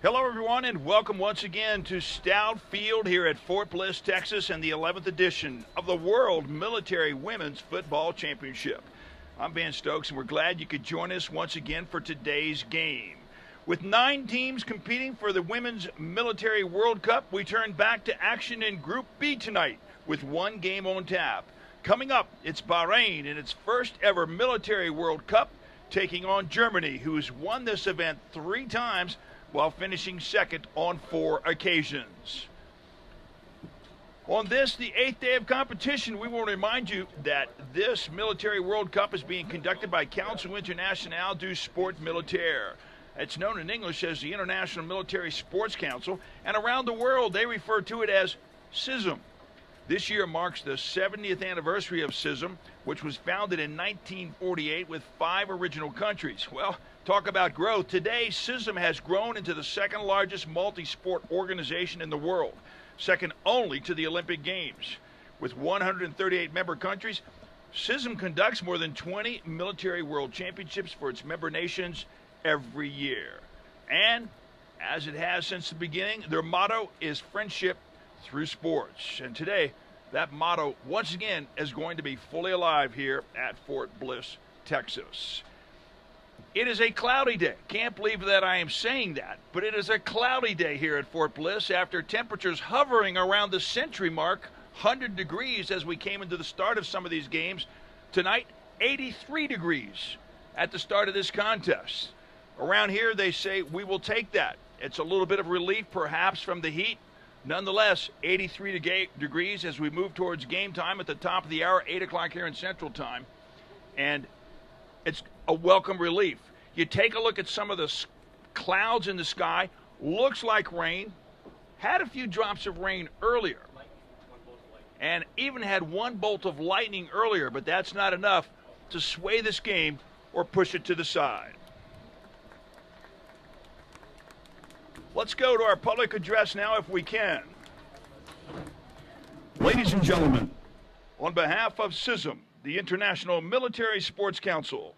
Hello, everyone, and welcome once again to Stout Field here at Fort Bliss, Texas, and the 11th edition of the World Military Women's Football Championship. I'm Ben Stokes, and we're glad you could join us once again for today's game. With 9 teams competing for the Women's Military World Cup, we turn back to action in Group B tonight with one game on tap. Coming up, it's Bahrain in its first ever Military World Cup, taking on Germany, who's won this event 3 times while finishing second on 4 occasions. On this, the 8th day of competition, we will remind you that this Military World Cup is being conducted by Conseil International du Sport Militaire. It's known in English as the International Military Sports Council, and around the world they refer to it as CISM. This year marks the 70th anniversary of CISM, which was founded in 1948 with 5 original countries. Well, talk about growth. Today, CISM has grown into the second largest multi-sport organization in the world, second only to the Olympic Games. With 138 member countries, CISM conducts more than 20 military world championships for its member nations every year. And, as it has since the beginning, their motto is friendship through sports. And today, that motto, once again, is going to be fully alive here at Fort Bliss, Texas. It is a cloudy day. Can't believe that I am saying that, but it is a cloudy day here at Fort Bliss after temperatures hovering around the century mark, 100 degrees as we came into the start of some of these games. Tonight, 83 degrees at the start of this contest. Around here, they say we will take that. It's a little bit of relief, perhaps, from the heat. Nonetheless, 83 degrees as we move towards game time at the top of the hour, 8 o'clock here in Central Time. And it's a welcome relief. You take a look at some of the clouds in the sky. Looks like rain. Had a few drops of rain earlier. And even had one bolt of lightning earlier, but that's not enough to sway this game or push it to the side. Let's go to our public address now if we can. Ladies and gentlemen, on behalf of CISM, the International Military Sports Council,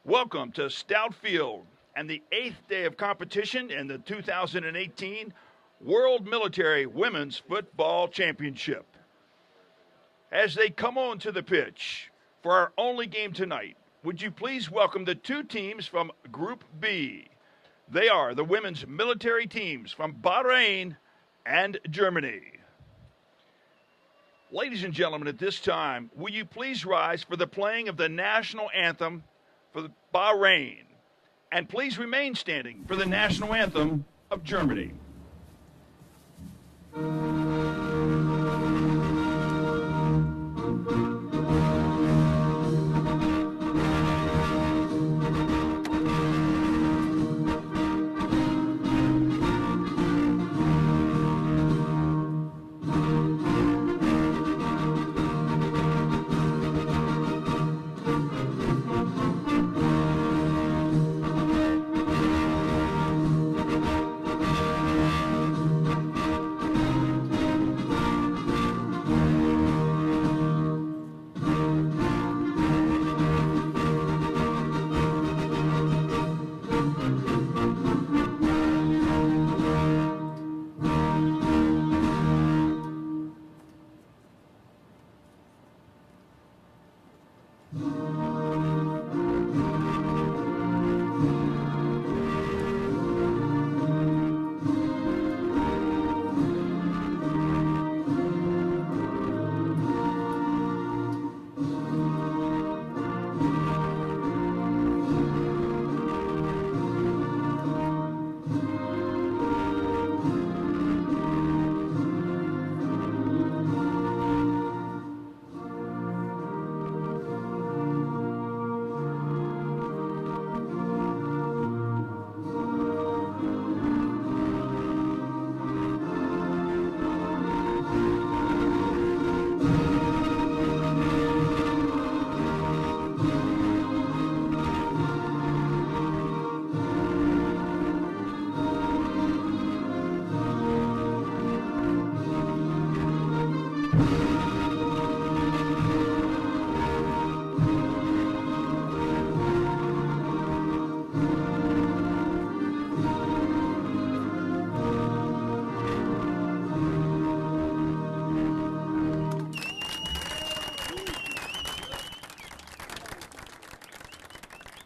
welcome to Stout Field and the 8th day of competition in the 2018 World Military Women's Football Championship. As they come onto the pitch for our only game tonight, would you please welcome the 2 teams from Group B. They are the women's military teams from Bahrain and Germany. Ladies and gentlemen, at this time, will you please rise for the playing of the national anthem for Bahrain, and please remain standing for the national anthem of Germany.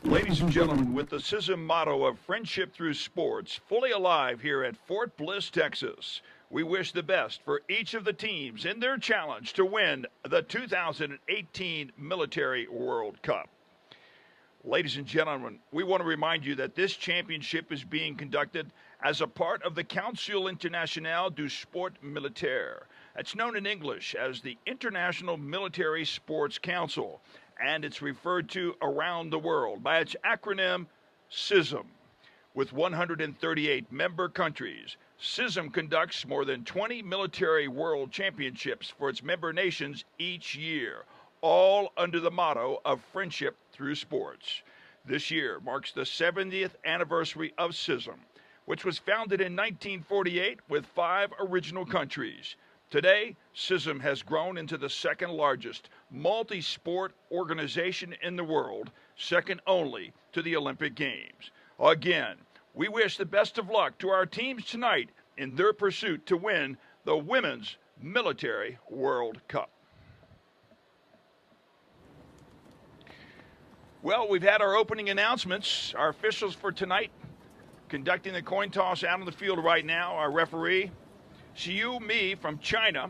Ladies and gentlemen, with the CISM motto of friendship through sports fully alive here at Fort Bliss, Texas, we wish the best for each of the teams in their challenge to win the 2018 Military World Cup. Ladies and gentlemen, we want to remind you that this championship is being conducted as a part of the Conseil International du Sport Militaire. It's known in English as the International Military Sports Council, and it's referred to around the world by its acronym CISM. With 138 member countries, CISM conducts more than 20 military world championships for its member nations each year, all under the motto of friendship through sports. This year marks the 70th anniversary of CISM, which was founded in 1948 with 5 original countries. Today, CISM has grown into the second largest multi-sport organization in the world, second only to the Olympic Games. Again, we wish the best of luck to our teams tonight in their pursuit to win the Women's Military World Cup. Well, we've had our opening announcements. Our officials for tonight conducting the coin toss out on the field right now, our referee, Xiu Mi from China.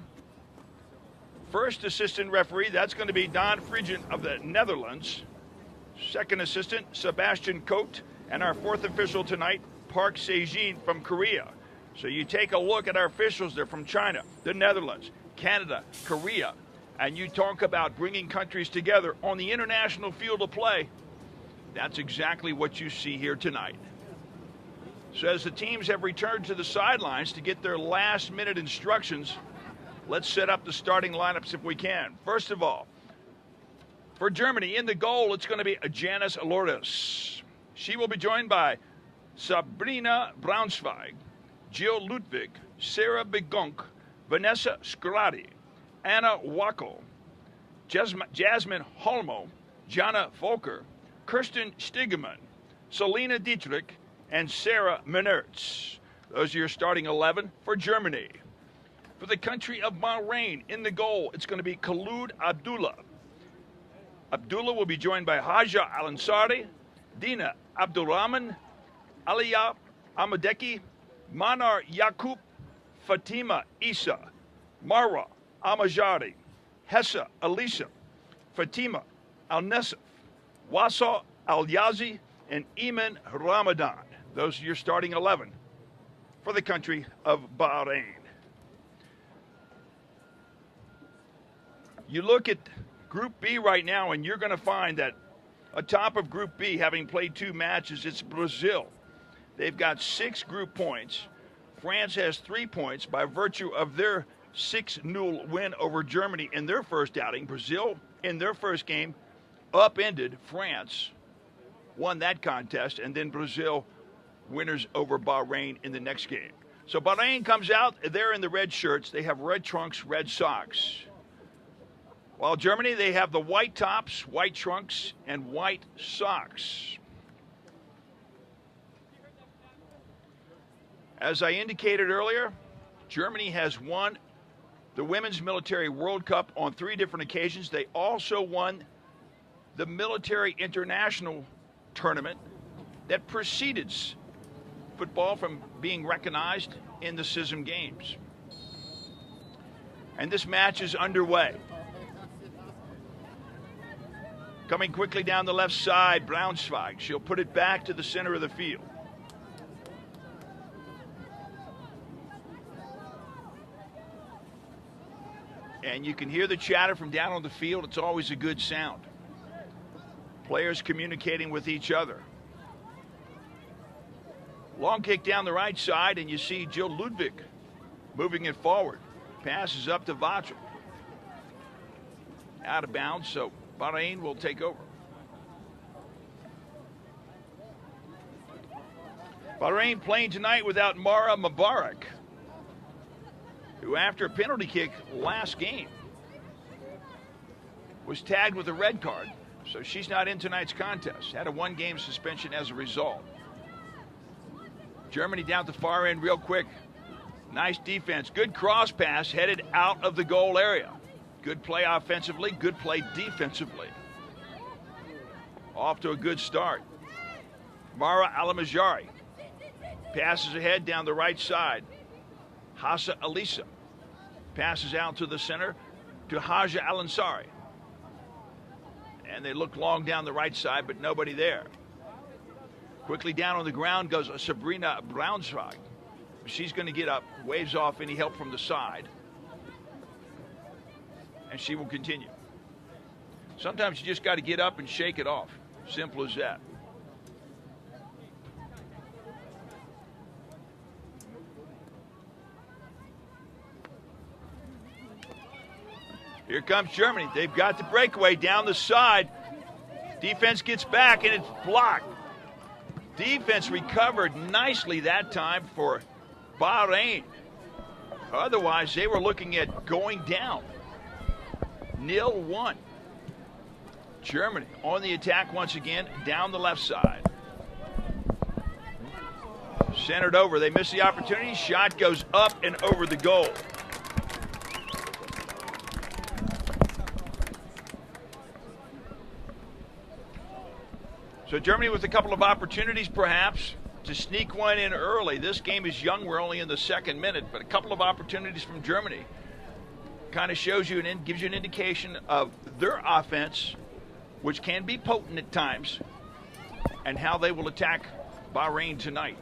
First assistant referee, that's going to be Don Frigen of the Netherlands. Second assistant, Sebastian Cote. And our fourth official tonight, Park Sejin from Korea. So you take a look at our officials. They're from China, the Netherlands, Canada, Korea. And you talk about bringing countries together on the international field of play. That's exactly what you see here tonight. So as the teams have returned to the sidelines to get their last-minute instructions, let's set up the starting lineups if we can. First of all, for Germany, in the goal, it's going to be Janice Lourdes. She will be joined by Sabrina Braunschweig, Jill Ludwig, Sarah Begonk, Vanessa Skrati, Anna Wackel, Jasmine Holmo, Jana Volker, Kirsten Stigeman, Selena Dietrich, and Sarah Menertz. Those are your starting 11 for Germany. For the country of Bahrain, in the goal, it's going to be Khaloud Abdullah. Abdullah will be joined by Haja Al-Ansari, Dina Abdurrahman, Aliyah Amadeki, Manar Yaqub, Fatima Isa, Marwa Amajari, Hessa Alisa, Fatima Al-Nesef, Wasa Al-Yazi, and Iman Ramadan. Those are your starting 11 for the country of Bahrain. You look at Group B right now, and you're going to find that atop of Group B, having played 2 matches, it's Brazil. They've got 6 group points. France has 3 points by virtue of their 6-0 win over Germany in their first outing. Brazil, in their first game, upended France, won that contest, and then Brazil winners over Bahrain in the next game. So Bahrain comes out, they're in the red shirts. They have red trunks, red socks. While Germany, they have the white tops, white trunks, and white socks. As I indicated earlier, Germany has won the Women's Military World Cup on 3 different occasions. They also won the Military International Tournament that preceded football from being recognized in the CISM Games. And this match is underway. Coming quickly down the left side, Braunschweig. She'll put it back to the center of the field. And you can hear the chatter from down on the field. It's always a good sound. Players communicating with each other. Long kick down the right side, and you see Jill Ludwig moving it forward. Passes up to Vachel. Out of bounds, so Bahrain will take over. Bahrain playing tonight without Mara Mubarak, who after a penalty kick last game was tagged with a red card. So she's not in tonight's contest. Had a 1-game suspension as a result. Germany down the far end real quick. Nice defense. Good cross pass headed out of the goal area. Good play offensively, good play defensively. off to a good start. Mara Alamajari passes ahead down the right side. Hassa Alisa passes out to the center to Haja Al-Ansari. And they look long down the right side, but nobody there. Quickly down on the ground goes Sabrina Braunschweig. She's going to get up, waves off any help from the side, and she will continue. Sometimes you just got to get up and shake it off. Simple as that. Here comes Germany. They've got the breakaway down the side. Defense gets back, and it's blocked. Defense recovered nicely that time for Bahrain. Otherwise, they were looking at going down. 0-1. Germany on the attack once again down the left side. Centered over. They miss the opportunity. Shot goes up and over the goal. So Germany with a couple of opportunities perhaps to sneak one in early. This game is young. We're only in the second minute, but a couple of opportunities from Germany kind of shows you and gives you an indication of their offense, which can be potent at times, and how they will attack Bahrain tonight.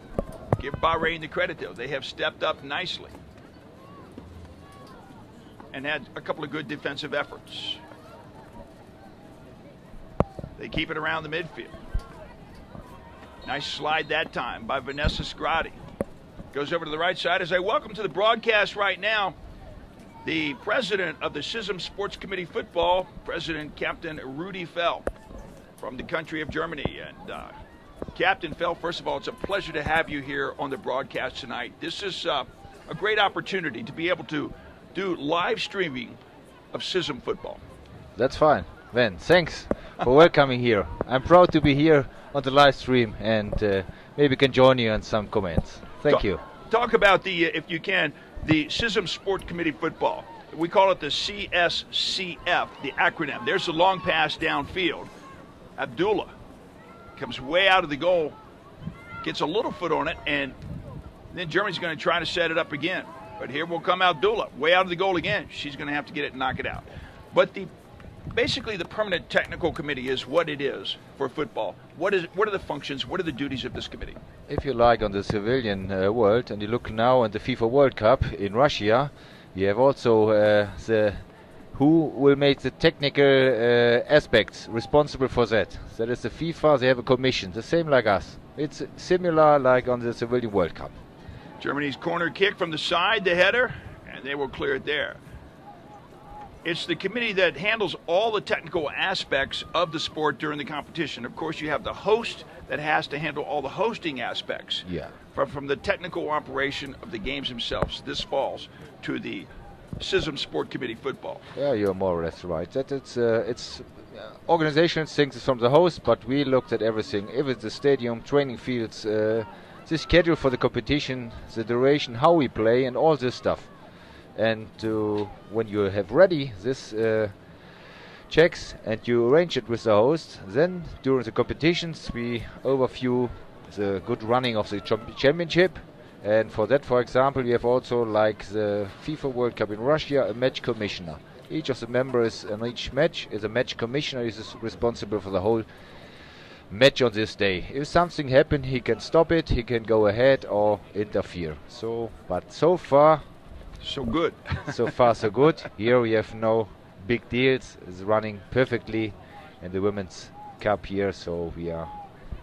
Give Bahrain the credit, though. They have stepped up nicely and had a couple of good defensive efforts. They keep it around the midfield. Nice slide that time by Vanessa Scrotti. Goes over to the right side as I welcome to the broadcast right now the president of the CISM Sports Committee Football, President Captain Rudy Fell from the country of Germany. And Captain Fell, first of all, it's a pleasure to have you here on the broadcast tonight. This is a great opportunity to be able to do live streaming of CISM football. That's fine. Van, thanks for welcoming here. I'm proud to be here on the live stream and maybe can join you on some comments. Thank you. Talk about the, if you can, the CISM Sport Committee Football. We call it the CSCF, the acronym. There's the long pass downfield. Abdullah comes way out of the goal, gets a little foot on it, and then Germany's going to try to set it up again. But here will come Abdullah, way out of the goal again. She's going to have to get it and knock it out. But basically the permanent technical committee is what it is for football. What are the functions? What are the duties of this committee? If you like, on the civilian world, and you look now at the FIFA World Cup in Russia, you have also the who will make the technical aspects responsible for that. That is the FIFA. They have a commission, the same like us. It's similar like on the civilian World Cup. Germany's corner kick from the side, the header, and they will clear it there. It's the committee that handles all the technical aspects of the sport during the competition. Of course, you have the host that has to handle all the hosting aspects. Yeah. From the technical operation of the games themselves. This falls to the CISM Sport Committee Football. Yeah, you're more or less right. That it's organizational things from the host, but we looked at everything. If it's the stadium, training fields, the schedule for the competition, the duration, how we play, and all this stuff. And when you have ready this checks and you arrange it with the host, then during the competitions we overview the good running of the championship. And for that, for example, we have also, like the FIFA World Cup in Russia, a match commissioner. Each of the members in each match is a match commissioner. He is responsible for the whole match on this day. If something happens, he can stop it, he can go ahead or interfere. But so far, so good. So far, so good. Here we have no big deals. It's running perfectly in the Women's Cup here, so we are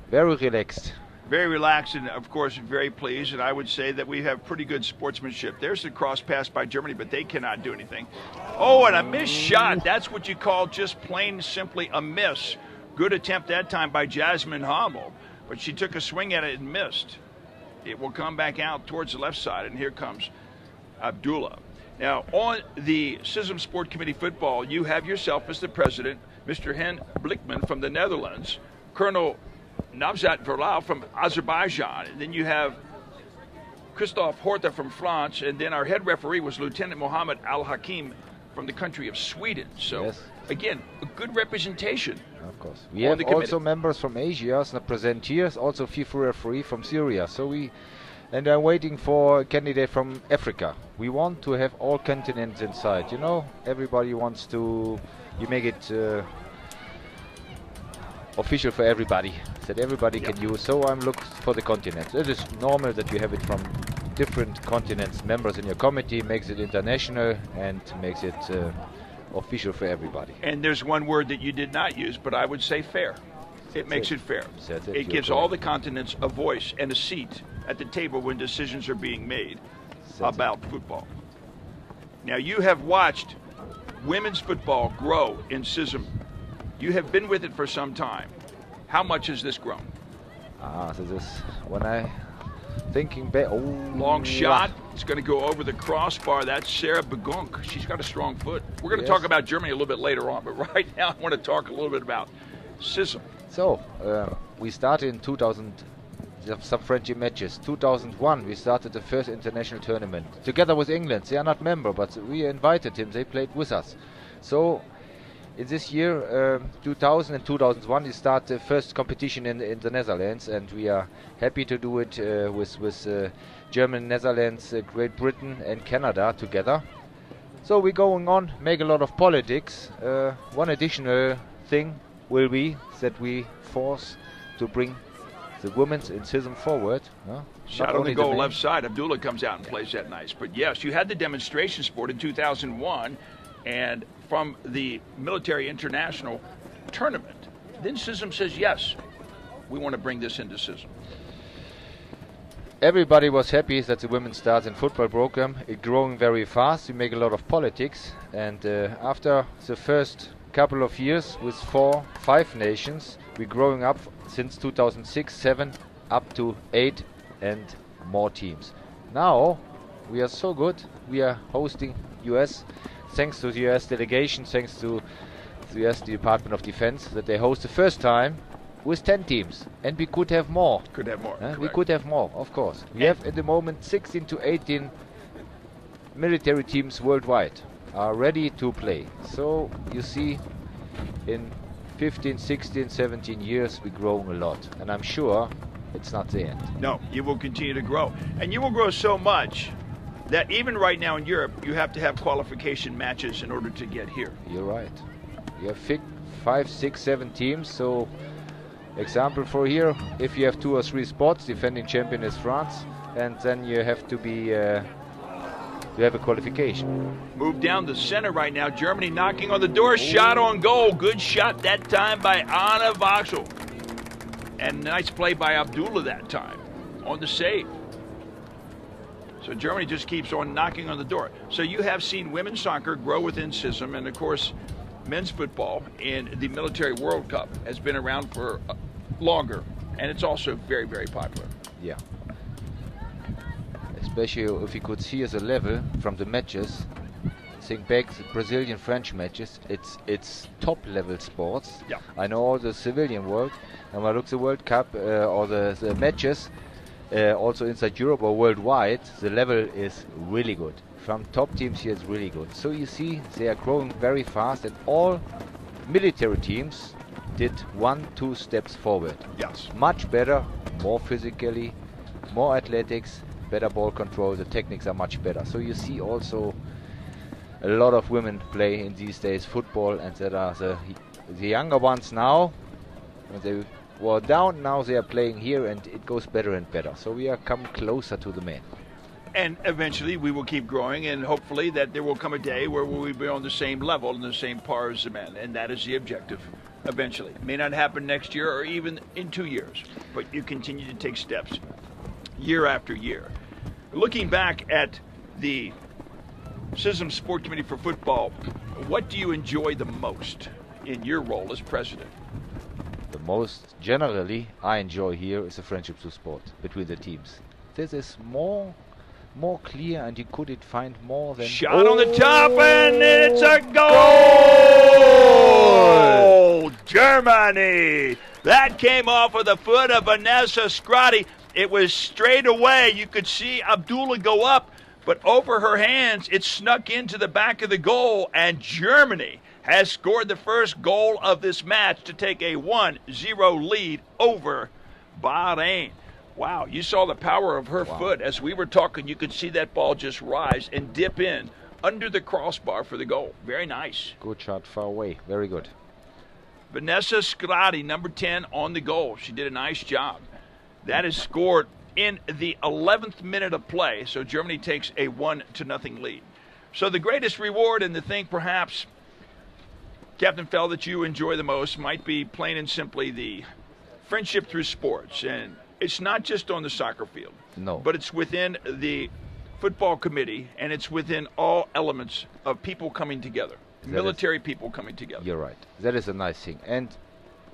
very relaxed. Very relaxed and, of course, very pleased. And I would say that we have pretty good sportsmanship. There's the cross pass by Germany, but they cannot do anything. Oh, and a missed shot. That's what you call just plain simply a miss. Good attempt that time by Jasmine Hommel, but she took a swing at it and missed. It will come back out towards the left side, and here comes Abdullah. Now, on the CISM Sport Committee Football, you have yourself as the president, Mr. Hen Blickman from the Netherlands, Colonel Navzat Verlau from Azerbaijan, and then you have Christophe Horta from France, and then our head referee was Lieutenant Mohammed Al-Hakim from the country of Sweden. So, yes. Again, a good representation. Of course. We have also members from Asia as present here, also FIFA referee from Syria. And I'm waiting for a candidate from Africa. We want to have all continents inside. You know, everybody wants to. You make it official for everybody, that everybody can use. So I'm looking for the continents. It is normal that you have it from different continents. Members in your committee makes it international and makes it official for everybody. And there's one word that you did not use, but I would say fair. It makes it fair. It gives all the continents a voice and a seat at the table when decisions are being made about football. Now, you have watched women's football grow in CISM. You have been with it for some time. How much has this grown? This is when I thinking back. Oh, long shot. It's going to go over the crossbar. That's Sarah Begonk. She's got a strong foot. We're going to talk about Germany a little bit later on, but right now I want to talk a little bit about CISM. So we started in 2000. Some friendship matches. 2001 we started the first international tournament together with England. They are not member, but we invited him. They played with us. So in this year 2000 and 2001 we start the first competition in the Netherlands, and we are happy to do it with Germany, Netherlands, Great Britain and Canada together. So we're going on, make a lot of politics. One additional thing will be that we force to bring the women's in CISM forward. Shot on the goal left side. Abdullah comes out and plays that nice. But yes, you had the demonstration sport in 2001, and from the Military International tournament, then CISM says, yes, we want to bring this into CISM. Everybody was happy that the women's starts in football program. It's growing very fast. We make a lot of politics, and after the first couple of years with 4-5 nations, we're growing up since 2006-7 up to 8 and more teams. Now we are so good, we are hosting US, thanks to the US delegation, thanks to the US Department of Defense, that they host the first time with 10 teams, and we could have more. We could have more, of course. We have at the moment 16 to 18 military teams worldwide are ready to play. So you see, in 15, 16, 17 years we're growing a lot, and I'm sure it's not the end. No, you will continue to grow, and you will grow so much that even right now in Europe you have to have qualification matches in order to get here. You're right. You have 5, 6, 7 teams. So example for here, if you have 2 or 3 spots, defending champion is France, and then you have to be you have a qualification. Move down the center right now. Germany knocking on the door. Shot on goal. Good shot that time by Anna Voxel. And nice play by Abdullah that time on the save. So Germany just keeps on knocking on the door. So you have seen women's soccer grow within CISM, and of course men's football in the Military World Cup has been around for longer, and it's also very, very popular. Yeah. Especially if you could see as a level from the matches, think back the Brazilian French matches, it's top level sports. Yeah. I know all the civilian world, and when I look the World Cup or the matches also inside Europe or worldwide, the level is really good. From top teams here it's really good. So you see they are growing very fast, and all military teams did 1-2 steps forward. Yes. Much better, more physically, more athletics, better ball control, the techniques are much better. So you see also a lot of women play in these days football, and that are the younger ones now. When they were down, now they are playing here, and it goes better and better. So we are coming closer to the men. And eventually we will keep growing, and hopefully that there will come a day where we will be on the same level and the same par as the men, and that is the objective eventually. It may not happen next year or even in 2 years, but you continue to take steps year after year. Looking back at the CISM Sport Committee for Football, what do you enjoy the most in your role as president? The most generally I enjoy here is the friendship to sport between the teams. This is more clear, and you couldn't find more than... Shot on the top, and it's a goal! Germany! That came off of the foot of Vanessa Scrotti. It was straight away. You could see Abdullah go up, but over her hands, it snuck into the back of the goal, and Germany has scored the first goal of this match to take a 1-0 lead over Bahrain. Wow, you saw the power of her foot. As we were talking, you could see that ball just rise and dip in under the crossbar for the goal. Very nice. Good shot far away. Very good. Vanessa Scrati, number 10, on the goal. She did a nice job. That is scored in the 11th minute of play, so Germany takes a 1-0 lead. So the greatest reward, and the thing perhaps, Captain Fell, that you enjoy the most might be plain and simply the friendship through sports. And it's not just on the soccer field. No. But it's within the football committee, and it's within all elements of people coming together. Military people coming together. You're right. That is a nice thing. And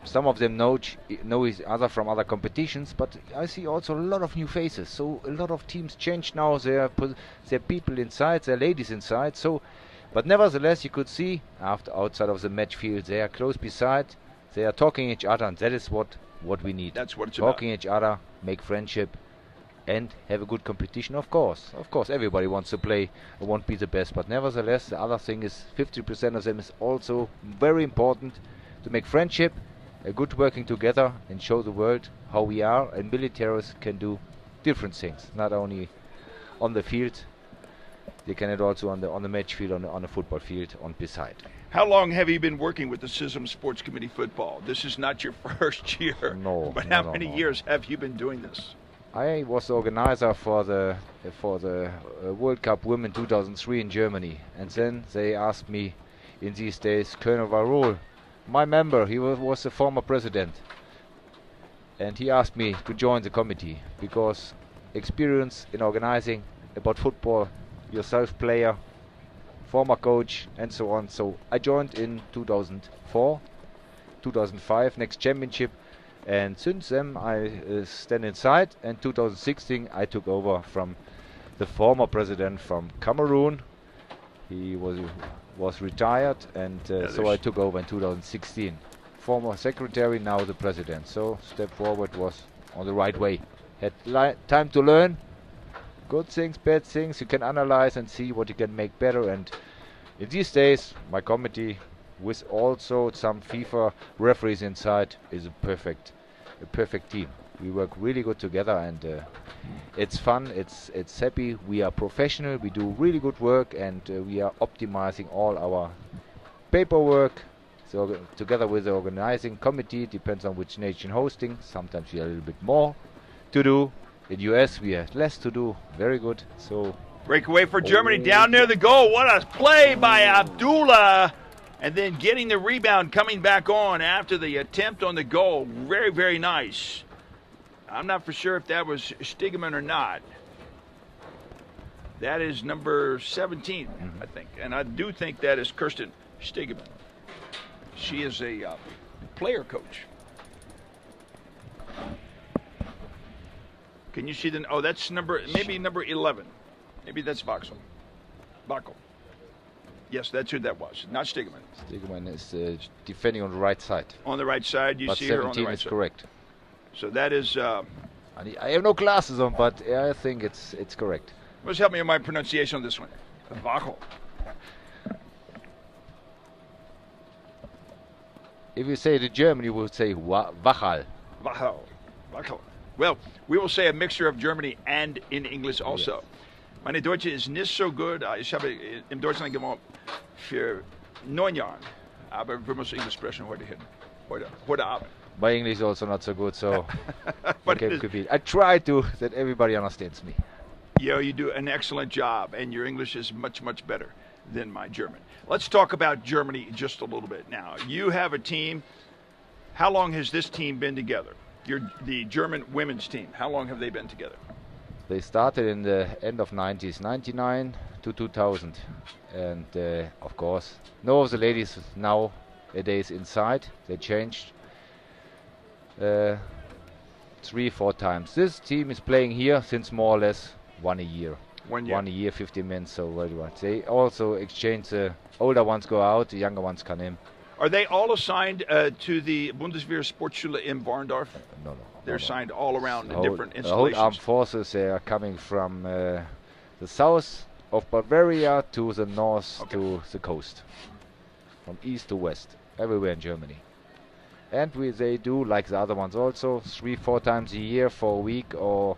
some of them know each other from other competitions, but I see also a lot of new faces. So a lot of teams change now. Their people inside, their ladies inside. So, but nevertheless, you could see outside of the match field, they are close beside. They are talking each other, and that is what we need. That's what it's about. Talking each other, make friendship, and have a good competition. Of course, everybody wants to play and want to be the best. But nevertheless, the other thing is 50% of them is also very important to make friendship, a good working together, and show the world how we are. And militaries can do different things, not only on the field. They can do also on the match field, on the football field, on beside. How long have you been working with the CISM Sports Committee football? This is not your first year. No. But how many years have you been doing this? I was the organizer for the World Cup Women 2003 in Germany, and then they asked me in these days, Colonel Varol, my member, he was the former president, and he asked me to join the committee because experience in organizing about football, yourself player, former coach, and so on. So I joined in 2004, 2005, next championship. And since then I stand inside, and 2016 I took over from the former president from Cameroon. He was retired, and so I took over in 2016. Former secretary, now the president. So step forward was on the right way. Had time to learn. Good things, bad things, you can analyze and see what you can make better. And in these days my committee, with also some FIFA referees inside, is a perfect team. We work really good together, and it's fun, it's happy. We are professional, we do really good work, and we are optimizing all our paperwork. So together with the organizing committee, depends on which nation hosting. Sometimes we have a little bit more to do. In US we have less to do. Very good. So breakaway for Germany down near the goal. What a play by Abdullah. And then getting the rebound, coming back on after the attempt on the goal. Very, very nice. I'm not for sure if that was Stegemann or not. That is number 17, I think. And I do think that is Kirsten Stegemann. She is a player coach. Can you see the... Oh, that's maybe number 11. Maybe that's Bachel. Yes, that's who that was. Not Stegemann. Stegemann is defending on the right side. On the right side, you see her on the right side. But 17 is correct. So that is... I have no glasses on, but I think it's correct. Let's help me with my pronunciation on this one. Bachel. If you say it in German, you would say Wachal. Wachal. Well, we will say a mixture of Germany and in English also. Yes. Meine Deutsche ist nicht so gut. Ich habe in Deutschland gewohnt für 9 Jahre. Aber wir müssen Englisch sprechen heute Abend. My English is also not so good, so I try to that everybody understands me. Yeah, you do an excellent job, and your English is much, much better than my German. Let's talk about Germany just a little bit now. You have a team. How long has this team been together? The German women's team. How long have they been together? They started in the end of 90s, 99 to 2000. And of course, no of the ladies nowadays inside. They changed 3-4 times. This team is playing here since more or less 1 year. 1 year. 1 year, 15 minutes, so very much. They also exchange, the older ones go out, the younger ones come in. Are they all assigned to the Bundeswehr Sportschule in Warndorf? No. They're assigned all around in different installations. The whole armed forces, they are coming from the south of Bavaria to the north to the coast, from east to west, everywhere in Germany. And they do, like the other ones also, 3-4 times a year for a week, or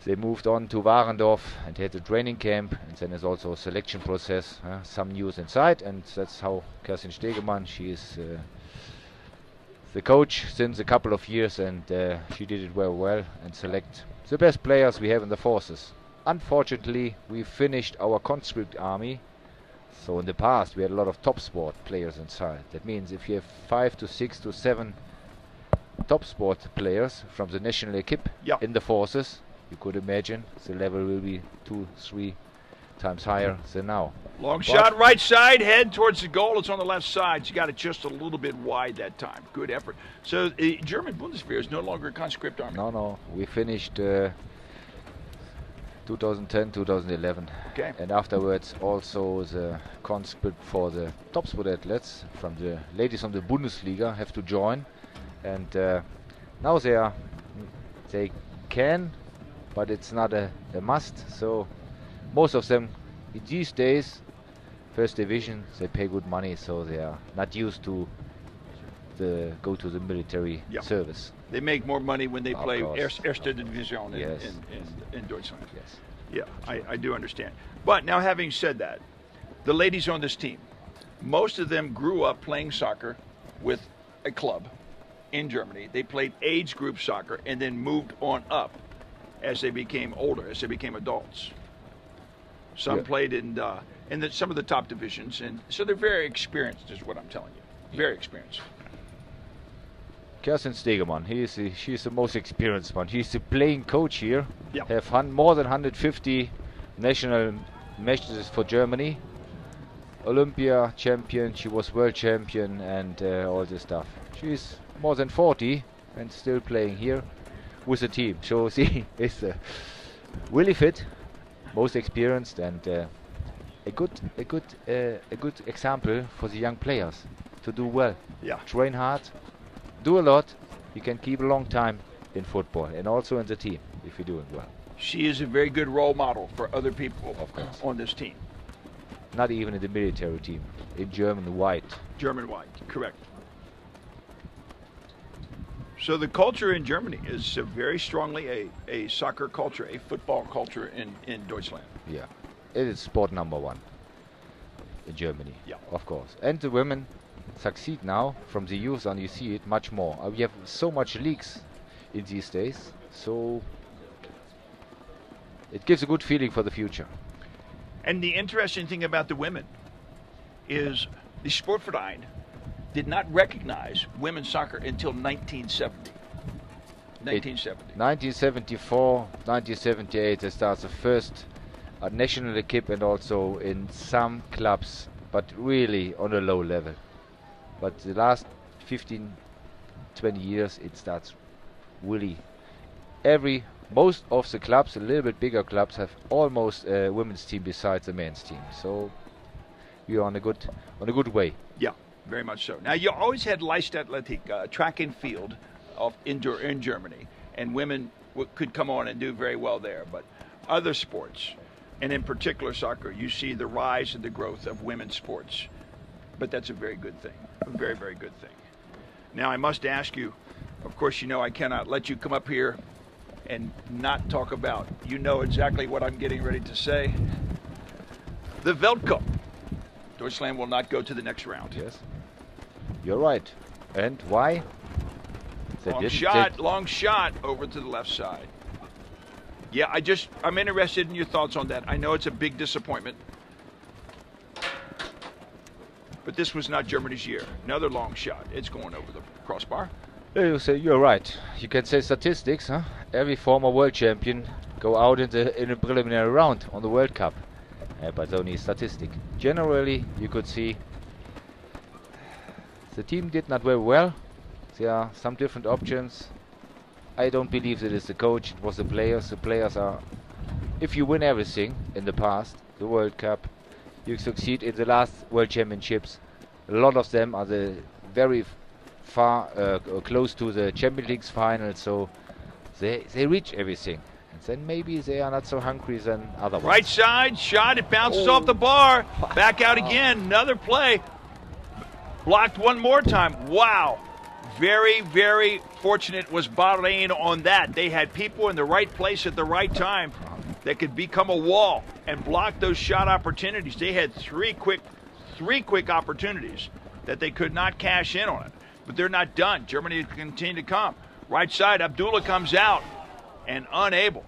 they moved on to Warendorf and had a training camp, and then there's also a selection process, some news inside, and that's how Kerstin Stegemann, she is the coach since a couple of years, and she did it very well and select the best players we have in the forces. Unfortunately, we finished our conscript army. So in the past we had a lot of top sport players inside. That means if you have 5 to 6 to 7 top sport players from the national equipe in the forces, you could imagine the level will be 2-3 times higher than now. Long shot, right side, head towards the goal. It's on the left side. You got it just a little bit wide that time. Good effort. So German Bundeswehr is no longer a conscript army. No. We finished 2010, 2011. Okay. And afterwards also the conscript for the top sport athletes from the ladies from the Bundesliga have to join. And now they can, but it's not a must. So most of them these days, first division, they pay good money, so they are not used to go to the military service. They make more money when they play Erste Division in Deutschland. Yes. Yeah, I do understand. But now, having said that, the ladies on this team, most of them grew up playing soccer with a club in Germany. They played age group soccer and then moved on up as they became older, as they became adults. Some played in some of the top divisions, and so they're very experienced, is what I'm telling you. Very experienced. Kerstin Stegemann, she's the most experienced one. He's the playing coach here. Yeah. Have more than 150 national matches for Germany. Olympia champion, she was world champion, and all this stuff. She's more than 40 and still playing here with the team. So she is really fit, most experienced, and a good example for the young players to do well. Yeah. Train hard, do a lot. You can keep a long time in football and also in the team if you're doing well. She is a very good role model for other people on this team. Not even in the military team, in German white. German white, correct. So the culture in Germany is very strongly a soccer culture, a football culture in Deutschland. Yeah, it is sport number one in Germany. Yeah, of course. And the women succeed now from the youth on. You see it much more. We have so much leagues in these days, so it gives a good feeling for the future. And the interesting thing about the women is the Sportverein did not recognize women's soccer until 1970. 1974, 1978, they start the first national equipe, and also in some clubs, but really on a low level. But the last 15, 20 years, it starts really. Most of the clubs, a little bit bigger clubs, have almost a women's team besides the men's team. So we are on a good way. Yeah, very much so. Now, you always had Leichtathletik, track and field, in Germany, and women could come on and do very well there. But other sports, and in particular soccer, you see the rise and the growth of women's sports. But that's a very good thing, a very, very good thing. Now, I must ask you, of course, you know I cannot let you come up here and not talk about, you know exactly what I'm getting ready to say. The Weltcup. Deutschland will not go to the next round. Yes, you're right. And why? Long shot over to the left side. Yeah, I'm interested in your thoughts on that. I know it's a big disappointment, but this was not Germany's year. Another long shot. It's going over the crossbar. You're right. You can say statistics, huh? Every former world champion go out in a preliminary round on the World Cup, but only statistic. Generally, you could see the team did not very well. There are some different options. I don't believe that it's the coach. It was the players. The players are. If you win everything in the past, the World Cup, you succeed in the last World Championships. A lot of them are the very far close to the Champions League final, so they reach everything. And then maybe they are not so hungry than other ones. Right side, shot, it bounces off the bar. Back out again, another play. Blocked one more time. Wow. Very, very fortunate was Bahrain on that. They had people in the right place at the right time that could become a wall and block those shot opportunities. They had three quick opportunities that they could not cash in on it. But they're not done. Germany continue to come. Right side, Abdullah comes out and unable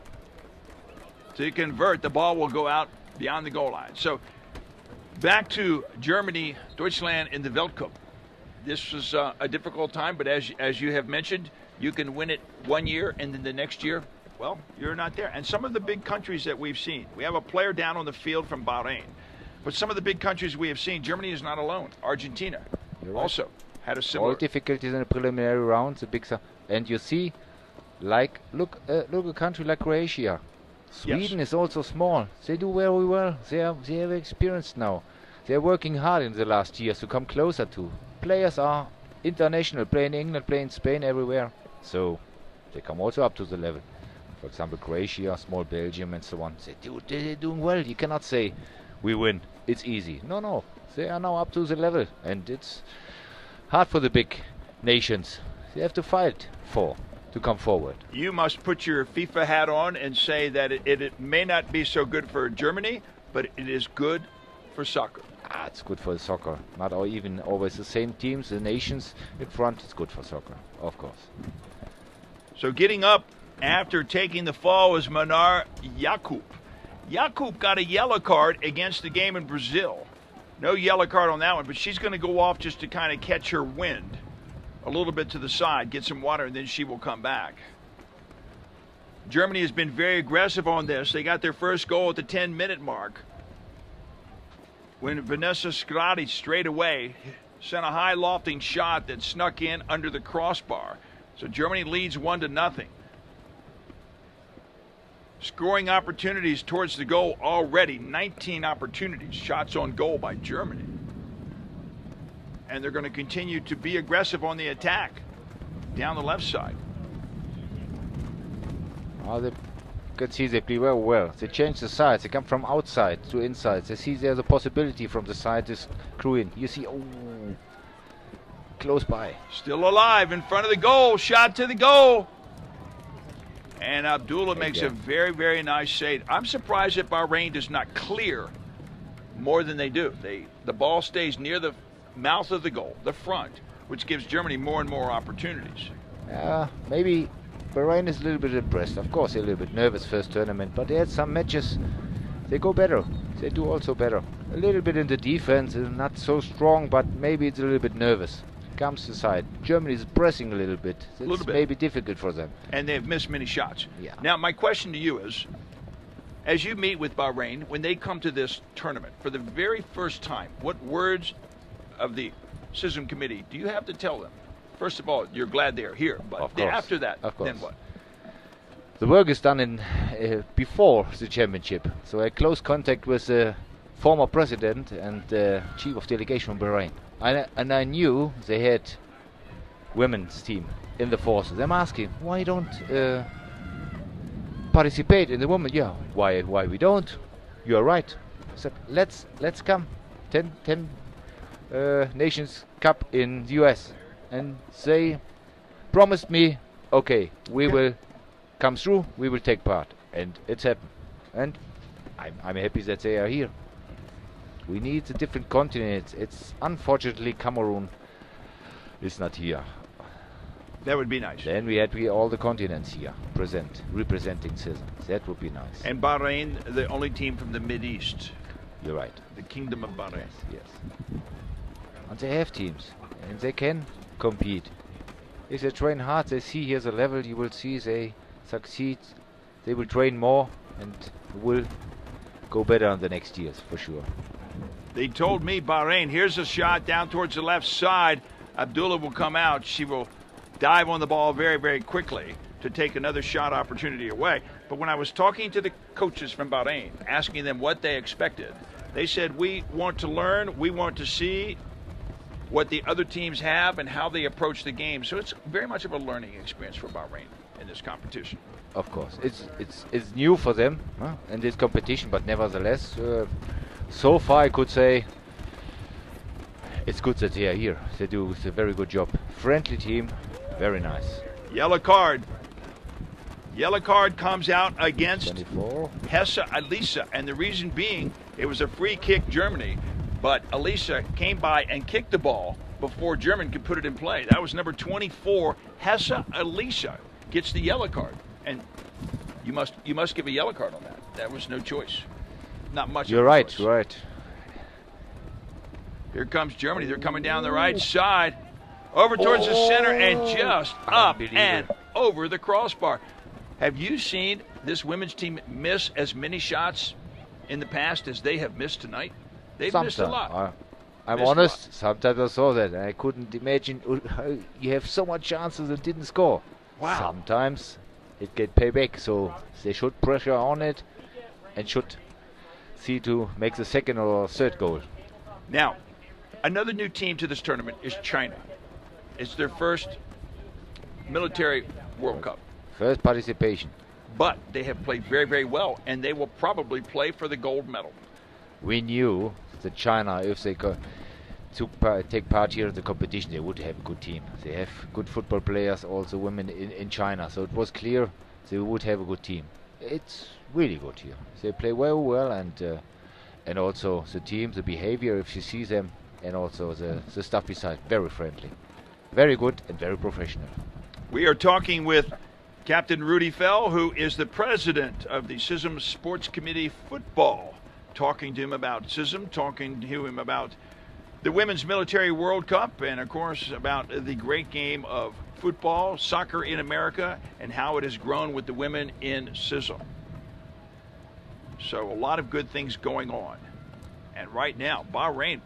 to convert. The ball will go out beyond the goal line. So back to Germany, Deutschland in the Weltcup. This was a difficult time, but as you have mentioned, you can win it 1 year and then the next year, well, you're not there. And some of the big countries that we've seen, we have a player down on the field from Bahrain, but some of the big countries we have seen, Germany is not alone. Argentina also had a similar. All difficulties in the preliminary rounds, and you see, like look a country like Croatia. Sweden is also small. They do very well. They have experience now. They are working hard in the last years to come closer to. Players are international, play in England, play in Spain, everywhere. So they come also up to the level. For example, Croatia, small Belgium, and so on. They're doing well. You cannot say we win. It's easy. No. They are now up to the level, and it's hard for the big nations. They have to fight to come forward. You must put your FIFA hat on and say that it may not be so good for Germany, but it is good for soccer. It's good for soccer. Not even always the same teams, the nations in front. It's good for soccer, of course. So getting up after taking the fall was Manar Yacoub. Yacoub got a yellow card against the game in Brazil. No yellow card on that one, but she's going to go off just to kind of catch her wind a little bit to the side, get some water, and then she will come back. Germany has been very aggressive on this. They got their first goal at the 10-minute mark when Vanessa Scrati straight away sent a high lofting shot that snuck in under the crossbar. So Germany leads 1-0. Scoring opportunities towards the goal already. 19 opportunities, shots on goal by Germany. And they're going to continue to be aggressive on the attack down the left side. They can see they play very well. They change the sides. They come from outside to inside. They see there's a possibility from the side to screw in. You see, close by. Still alive in front of the goal. Shot to the goal. And Abdullah makes a very, very nice save. I'm surprised that Bahrain does not clear more than they do. The ball stays near the mouth of the goal, the front, which gives Germany more and more opportunities. Maybe Bahrain is a little bit impressed. Of course, they're a little bit nervous first tournament, but they had some matches. They go better. They do also better. A little bit in the defense, not so strong, but maybe it's a little bit nervous. Comes to side. Germany is pressing a little bit. It's maybe difficult for them. And they've missed many shots. Yeah. Now, my question to you is, as you meet with Bahrain, when they come to this tournament for the very first time, what words of the CISM committee do you have to tell them? First of all, you're glad they're here, but after that, then what? The work is done before the championship. So I had close contact with the former president and chief of delegation from Bahrain. And I knew they had women's team in the forces. I'm asking, why don't participate in the women? Yeah, why we don't? You are right. I said, let's come. 10 Nations Cup in the US. And they promised me, okay, we will come through, we will take part. And it's happened. And I'm happy that they are here. We need a different continent. It's unfortunately Cameroon is not here. That would be nice. Then we had all the continents here representing CISM. That would be nice. And Bahrain, the only team from the Mideast. You're right. The Kingdom of Bahrain. Yes. And they have teams, and they can compete. If they train hard, they see here's a level. You will see they succeed. They will train more and will go better in the next years for sure. They told me Bahrain, here's a shot down towards the left side. Abdullah will come out. She will dive on the ball very, very quickly to take another shot opportunity away. But when I was talking to the coaches from Bahrain, asking them what they expected, they said, we want to learn, we want to see what the other teams have and how they approach the game. So it's very much of a learning experience for Bahrain. in this competition. Of course, it's new for them in this competition, but nevertheless, so far I could say it's good that they are here. They do a very good job. Friendly team, very nice. Yellow card. Yellow card comes out against 24. Hesse Elisa, and the reason being it was a free kick Germany, but Elisa came by and kicked the ball before German could put it in play. That was number 24, Hesse Elisa, gets the yellow card, and you must give a yellow card on that. That was no choice. Not much. You're right, choice. Right. Here comes Germany. They're coming down the right side, over towards the center, and just up and over the crossbar. Have you seen this women's team miss as many shots in the past as they have missed tonight? They've missed a lot. I'm honest, sometimes I saw that. I couldn't imagine how you have so much chances and didn't score. Wow. Sometimes it get payback, so they should pressure on it and should see to make the second or third goal. Now, another new team to this tournament is China. It's their first military World Cup. First participation. But they have played very, very well, and they will probably play for the gold medal. We knew that China, if they take part here in the competition, they would have a good team. They have good football players, also women in China, so it was clear they would have a good team. It's really good here. They play very well, and also the team, the behavior, if you see them, and also the stuff beside, very friendly. Very good and very professional. We are talking with Captain Rudy Fell, who is the president of the CISM Sports Committee Football. Talking to him about CISM, talking to him about the Women's Military World Cup, and of course about the great game of football, soccer in America, and how it has grown with the women in CISM. So a lot of good things going on. And right now, Bahrain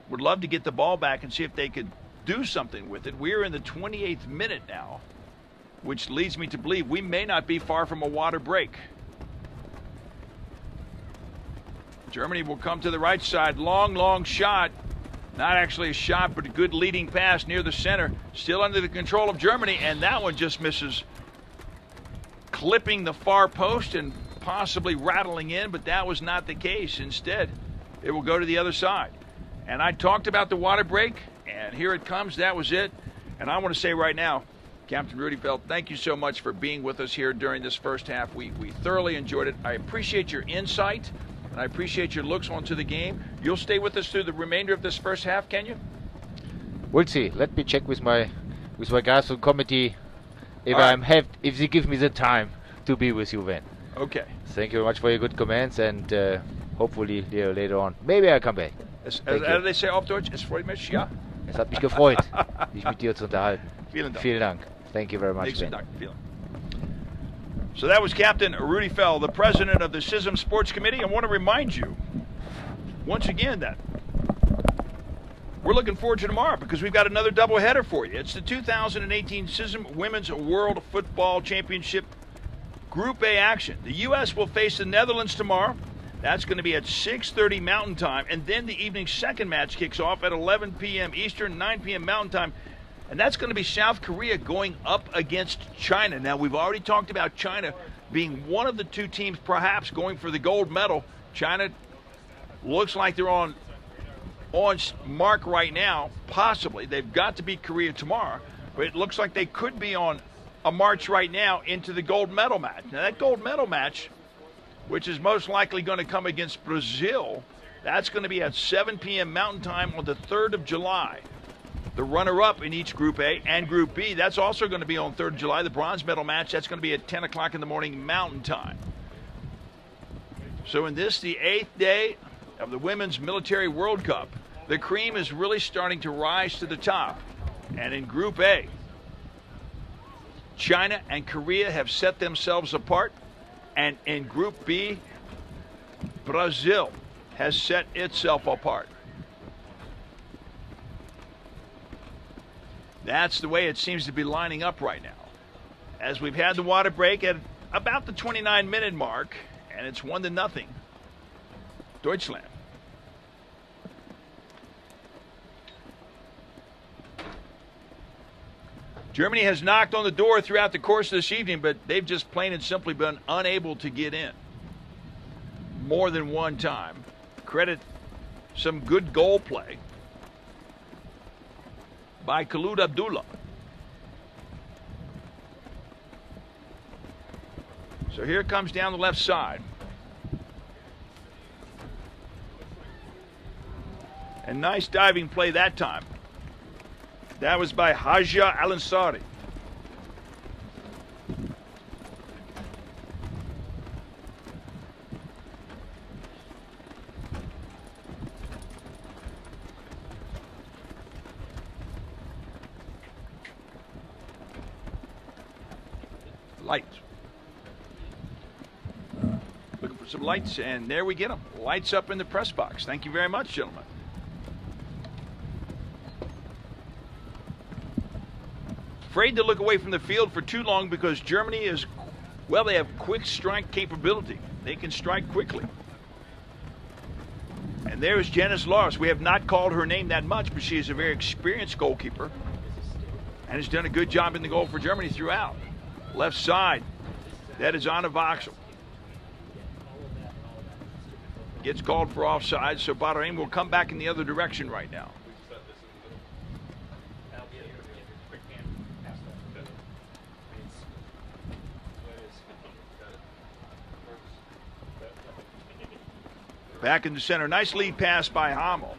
would love to get the ball back and see if they could do something with it. We're in the 28th minute now, which leads me to believe we may not be far from a water break. Germany will come to the right side. Long shot. Not actually a shot, but a good leading pass near the center. Still under the control of Germany, and that one just misses. Clipping the far post and possibly rattling in, but that was not the case. Instead, it will go to the other side. And I talked about the water break, and here it comes. That was it. And I want to say right now, Captain Rudy Fell, thank you so much for being with us here during this first half. We thoroughly enjoyed it. I appreciate your insight, and I appreciate your looks onto the game. You'll stay with us through the remainder of this first half, can you? We'll see. Let me check with my guys from committee if if they give me the time to be with you then. Okay. Thank you very much for your good comments, and hopefully later on, maybe I'll come back. As they say auf Deutsch, es freut mich, ja. Es hat mich gefreut, mich mit dir zu unterhalten. Vielen Dank. Vielen Dank. Thank you very much, Ben. So that was Captain Rudy Fell, the president of the CISM Sports Committee. I want to remind you, once again, that we're looking forward to tomorrow because we've got another doubleheader for you. It's the 2018 CISM Women's World Football Championship Group A action. The U.S. will face the Netherlands tomorrow. That's going to be at 6:30 Mountain Time. And then the evening's second match kicks off at 11 p.m. Eastern, 9 p.m. Mountain Time. And that's going to be South Korea going up against China. Now, we've already talked about China being one of the two teams perhaps going for the gold medal. China looks like they're on mark right now, possibly. They've got to beat Korea tomorrow. But it looks like they could be on a march right now into the gold medal match. Now, that gold medal match, which is most likely going to come against Brazil, that's going to be at 7 p.m. Mountain Time on the 3rd of July. The runner-up in each Group A and Group B, that's also going to be on 3rd of July. The bronze medal match, that's going to be at 10 o'clock in the morning Mountain Time. So in this, the 8th day of the Women's Military World Cup, the cream is really starting to rise to the top. And in Group A, China and Korea have set themselves apart. And in Group B, Brazil has set itself apart. That's the way it seems to be lining up right now. As we've had the water break at about the 29-minute mark, and it's 1-0. Deutschland. Germany has knocked on the door throughout the course of this evening, but they've just plain and simply been unable to get in more than one time. Credit some good goal play by Khalid Abdullah. So here it comes down the left side. And nice diving play that time. That was by Haja Al-Ansari. Lights. Looking for some lights, and there we get them. Lights up in the press box. Thank you very much, gentlemen. Afraid to look away from the field for too long because Germany is, well, they have quick strike capability. They can strike quickly. And there's Janice Lars. We have not called her name that much, but she is a very experienced goalkeeper and has done a good job in the goal for Germany throughout. Left side, that is Anna Voxel. Gets called for offside, so Bahrain will come back in the other direction right now. Back in the center. Nice lead pass by Hamel.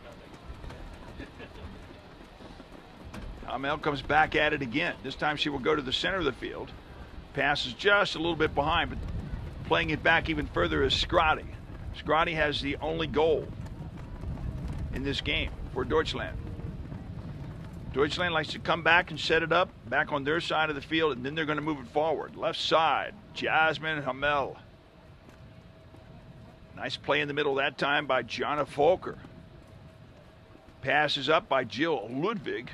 Hamel comes back at it again. This time she will go to the center of the field. Passes just a little bit behind, but playing it back even further is Scotty. Scotty has the only goal in this game for Deutschland. Deutschland likes to come back and set it up back on their side of the field, and then they're going to move it forward. Left side, Jasmine Hamel. Nice play in the middle that time by Jana Volker. Passes up by Jill Ludwig.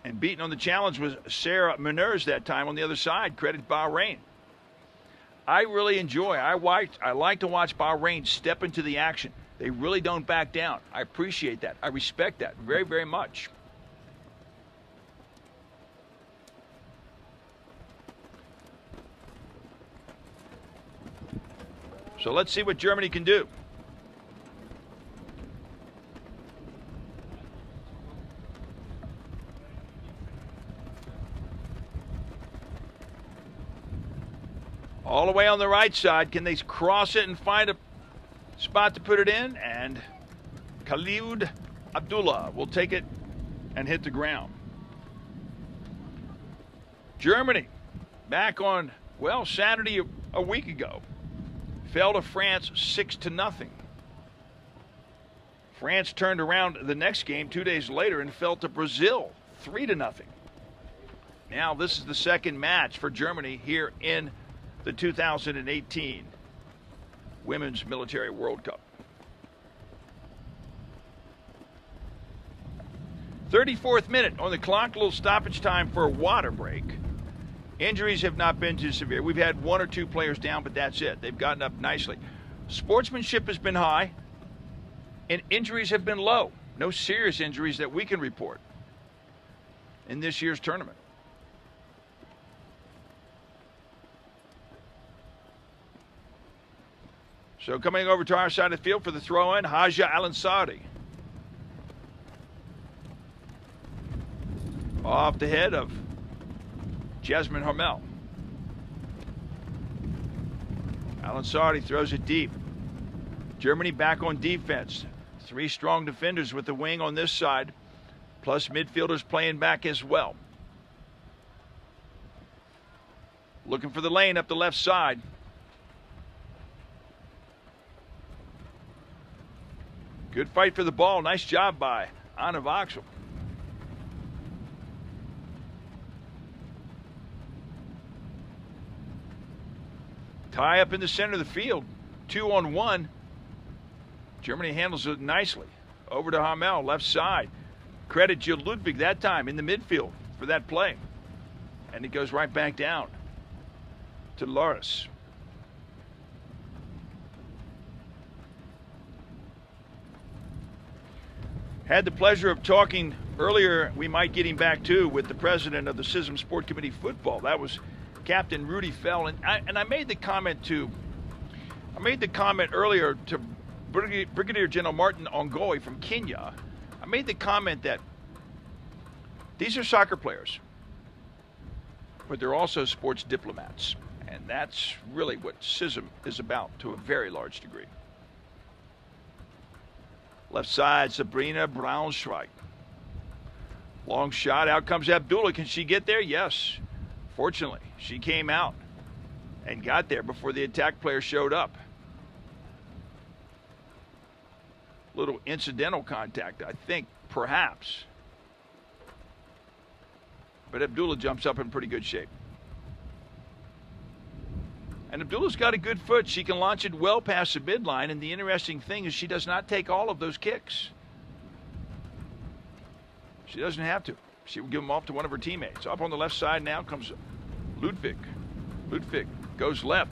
And beaten on the challenge was Sarah Meners that time on the other side. Credit Bahrain. I really enjoy, I like to watch Bahrain step into the action. They really don't back down. I appreciate that. I respect that very, very much. So let's see what Germany can do. All the way on the right side. Can they cross it and find a spot to put it in? And Khalid Abdullah will take it and hit the ground. Germany back on, well, Saturday a week ago. Fell to France 6-0. France turned around the next game 2 days later and fell to Brazil 3-0. Now this is the second match for Germany here in the 2018 Women's Military World Cup. 34th minute on the clock, a little stoppage time for a water break. Injuries have not been too severe. We've had one or two players down, but that's it. They've gotten up nicely. Sportsmanship has been high, and injuries have been low. No serious injuries that we can report in this year's tournament. So coming over to our side of the field for the throw-in, Haja Al-Ansari. Off the head of Jasmine Hamel. Al-Ansari throws it deep. Germany back on defense. Three strong defenders with the wing on this side, plus midfielders playing back as well. Looking for the lane up the left side. Good fight for the ball. Nice job by Anna Voxel. Tie up in the center of the field. 2-on-1. Germany handles it nicely. Over to Hamel, left side. Credit Jill Ludwig that time in the midfield for that play. And it goes right back down to Loris. Had the pleasure of talking earlier we might get him back too with the president of the CISM Sport Committee Football. That was Captain Rudy Fell. And I made the comment earlier to Brigadier General Martin Ongoi from Kenya. I made the comment that these are soccer players, but they're also sports diplomats. And that's really what CISM is about to a very large degree. Left side, Sabrina Braunschweig. Long shot, out comes Abdullah. Can she get there? Yes. Fortunately, she came out and got there before the attack player showed up. Little incidental contact, I think, perhaps. But Abdullah jumps up in pretty good shape. And Abdullah's got a good foot. She can launch it well past the midline. And the interesting thing is she does not take all of those kicks. She doesn't have to. She will give them off to one of her teammates. Up on the left side now comes Ludwig. Ludwig goes left.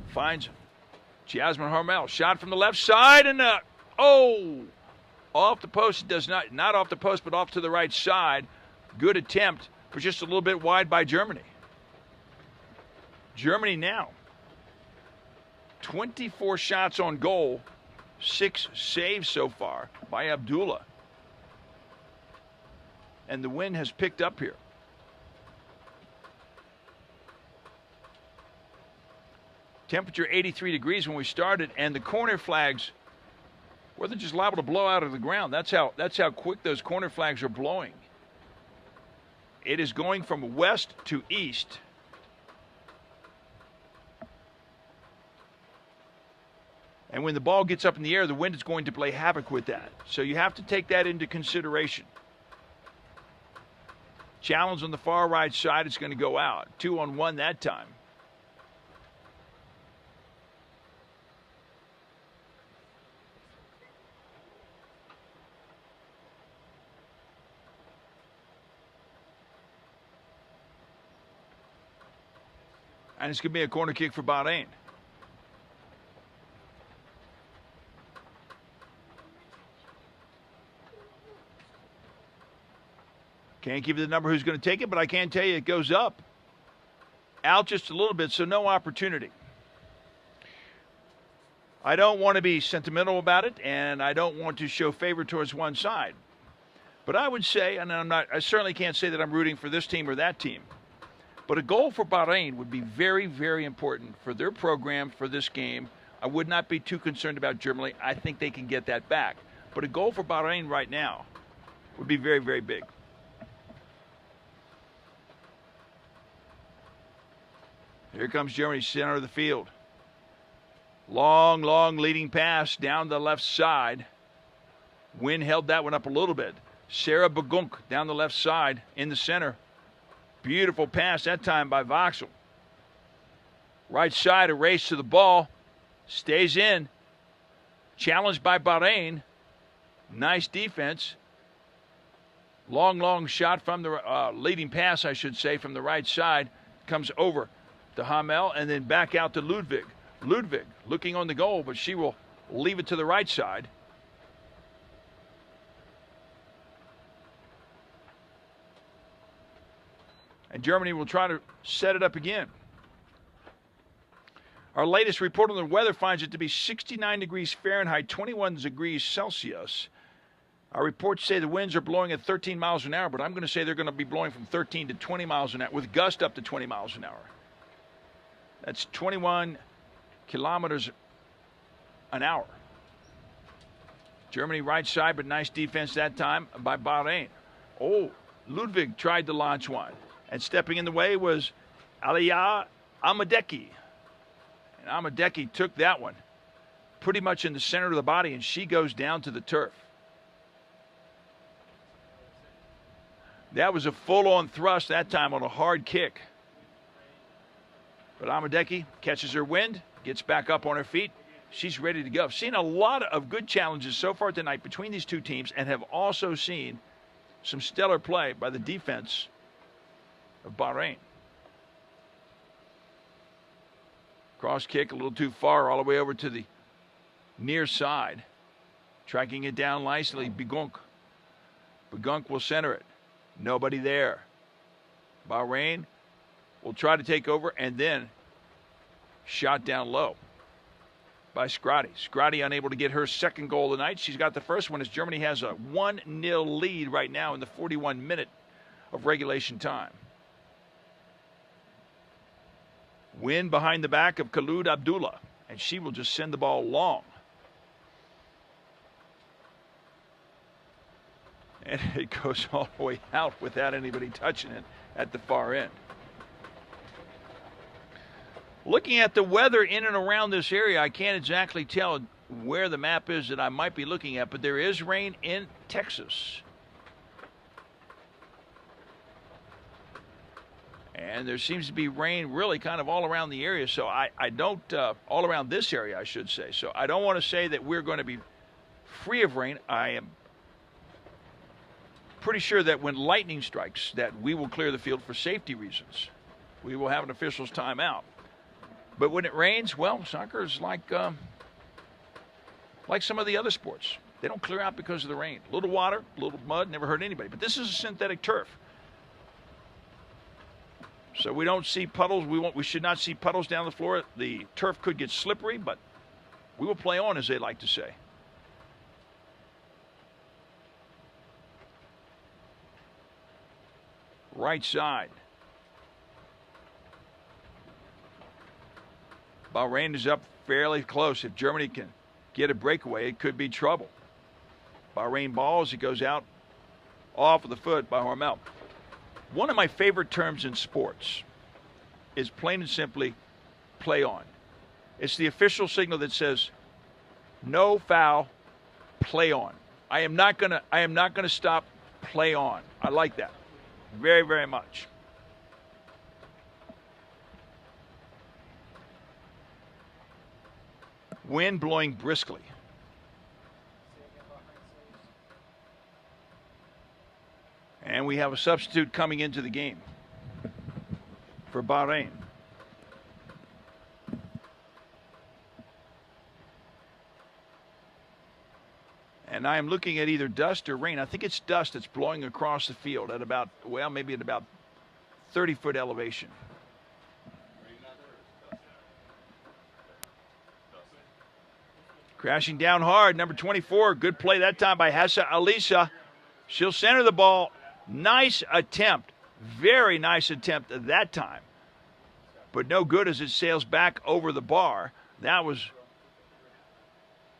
Finds Jasmine Harmel. Shot from the left side and off the post. It does not off the post, but off to the right side. Good attempt, but just a little bit wide by Germany. Germany now 24 shots on goal, 6 saves so far by Abdullah. And the wind has picked up here. Temperature 83 degrees when we started, and the corner flags, well, they're just liable to blow out of the ground. That's how quick those corner flags are blowing. It is going from west to east. And when the ball gets up in the air, the wind is going to play havoc with that. So you have to take that into consideration. Challenge on the far right side is going to go out. 2-on-1 that time. And it's going to be a corner kick for Bahrain. Can't give you the number who's going to take it, but I can tell you it goes up. Out just a little bit, so no opportunity. I don't want to be sentimental about it, and I don't want to show favor towards one side. But I would say, and I certainly can't say that I'm rooting for this team or that team, but a goal for Bahrain would be very, very important for their program for this game. I would not be too concerned about Germany. I think they can get that back. But a goal for Bahrain right now would be very, very big. Here comes Germany, center of the field. Long, long leading pass down the left side. Wind held that one up a little bit. Sarah Begunk down the left side in the center. Beautiful pass that time by Voxel. Right side, a race to the ball. Stays in. Challenged by Bahrain. Nice defense. Long, long shot from the leading pass, I should say, from the right side. Comes over to Hamel and then back out to Ludwig. Ludwig looking on the goal, but she will leave it to the right side. And Germany will try to set it up again. Our latest report on the weather finds it to be 69 degrees Fahrenheit, 21 degrees Celsius. Our reports say the winds are blowing at 13 miles an hour, but I'm going to say they're going to be blowing from 13 to 20 miles an hour, with gust up to 20 miles an hour. That's 21 kilometers an hour. Germany right side, but nice defense that time by Bahrain. Oh, Ludwig tried to launch one. And stepping in the way was Aliyah Amadeki. And Amadeki took that one pretty much in the center of the body, and she goes down to the turf. That was a full-on thrust that time on a hard kick. But Amadeki catches her wind, gets back up on her feet. She's ready to go. I've seen a lot of good challenges so far tonight between these two teams and have also seen some stellar play by the defense of Bahrain. Cross kick a little too far, all the way over to the near side. Tracking it down nicely, Bigunk. Begunk will center it. Nobody there. Bahrain will try to take over, and then shot down low by Scotty. Scotty unable to get her second goal tonight. She's got the first one as Germany has a 1-0 lead right now in the 41 minute of regulation time. Win behind the back of Khalud Abdullah, and she will just send the ball long. And it goes all the way out without anybody touching it at the far end. Looking at the weather in and around this area, I can't exactly tell where the map is that I might be looking at, but there is rain in Texas. And there seems to be rain really kind of all around the area, so I don't, all around this area, I should say. So I don't want to say that we're going to be free of rain. I am pretty sure that when lightning strikes, that we will clear the field for safety reasons. We will have an official's timeout. But when it rains, well, soccer is like some of the other sports. They don't clear out because of the rain. A little water, a little mud, never hurt anybody. But this is a synthetic turf. So we don't see puddles. We should not see puddles down the floor. The turf could get slippery, but we will play on, as they like to say. Right side. Bahrain is up fairly close. If Germany can get a breakaway, it could be trouble. Bahrain ball as it goes out off of the foot by Hormel. One of my favorite terms in sports is plain and simply play on. It's the official signal that says no foul, play on. I am not gonna stop, play on. I like that very, very much. Wind blowing briskly. And we have a substitute coming into the game for Bahrain. And I am looking at either dust or rain. I think it's dust that's blowing across the field at about, well, maybe at about 30-foot elevation. Crashing down hard, number 24. Good play that time by Hassa Alisa. She'll center the ball. Nice attempt. Very nice attempt at that time. But no good as it sails back over the bar. That was,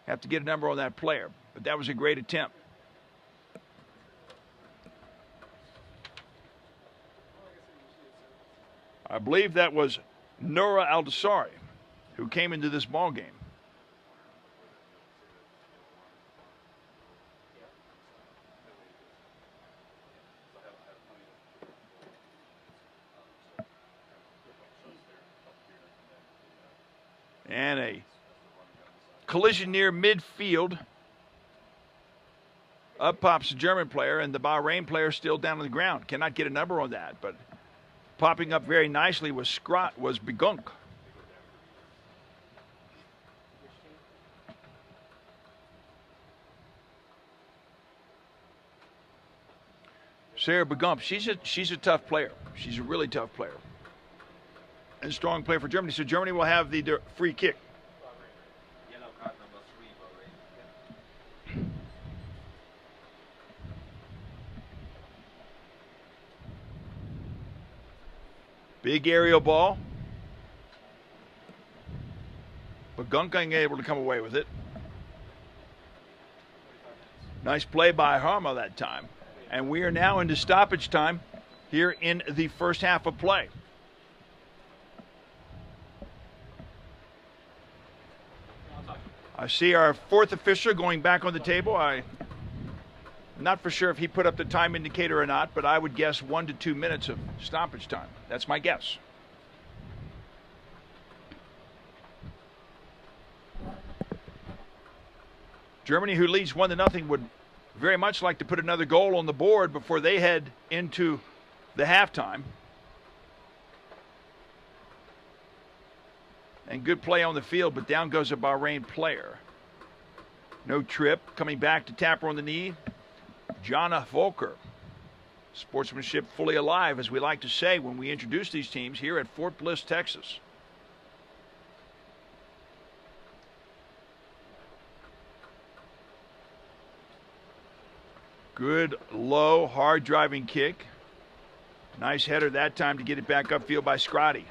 have to get a number on that player. But that was a great attempt. I believe that was Noura Al-Dasari who came into this ball game. And a collision near midfield. Up pops the German player, and the Bahrain player still down on the ground. Cannot get a number on that, but popping up very nicely was Begunk. Sarah Begump, she's a tough player. She's a really tough player. And strong player for Germany. So Germany will have the free kick. Yellow card number 3, Bahrain. Big aerial ball. But Gunking able to come away with it. Nice play by Harma that time. And we are now into stoppage time here in the first half of play. I see our fourth official going back on the table. I'm not for sure if he put up the time indicator or not, but I would guess 1 to 2 minutes of stoppage time. That's my guess. Germany, who leads 1-0, would very much like to put another goal on the board before they head into the halftime. And good play on the field, but down goes a Bahrain player. No trip. Coming back to tap her on the knee. Jana Volker. Sportsmanship fully alive, as we like to say when we introduce these teams here at Fort Bliss, Texas. Good, low, hard driving kick. Nice header that time to get it back upfield by Scotty.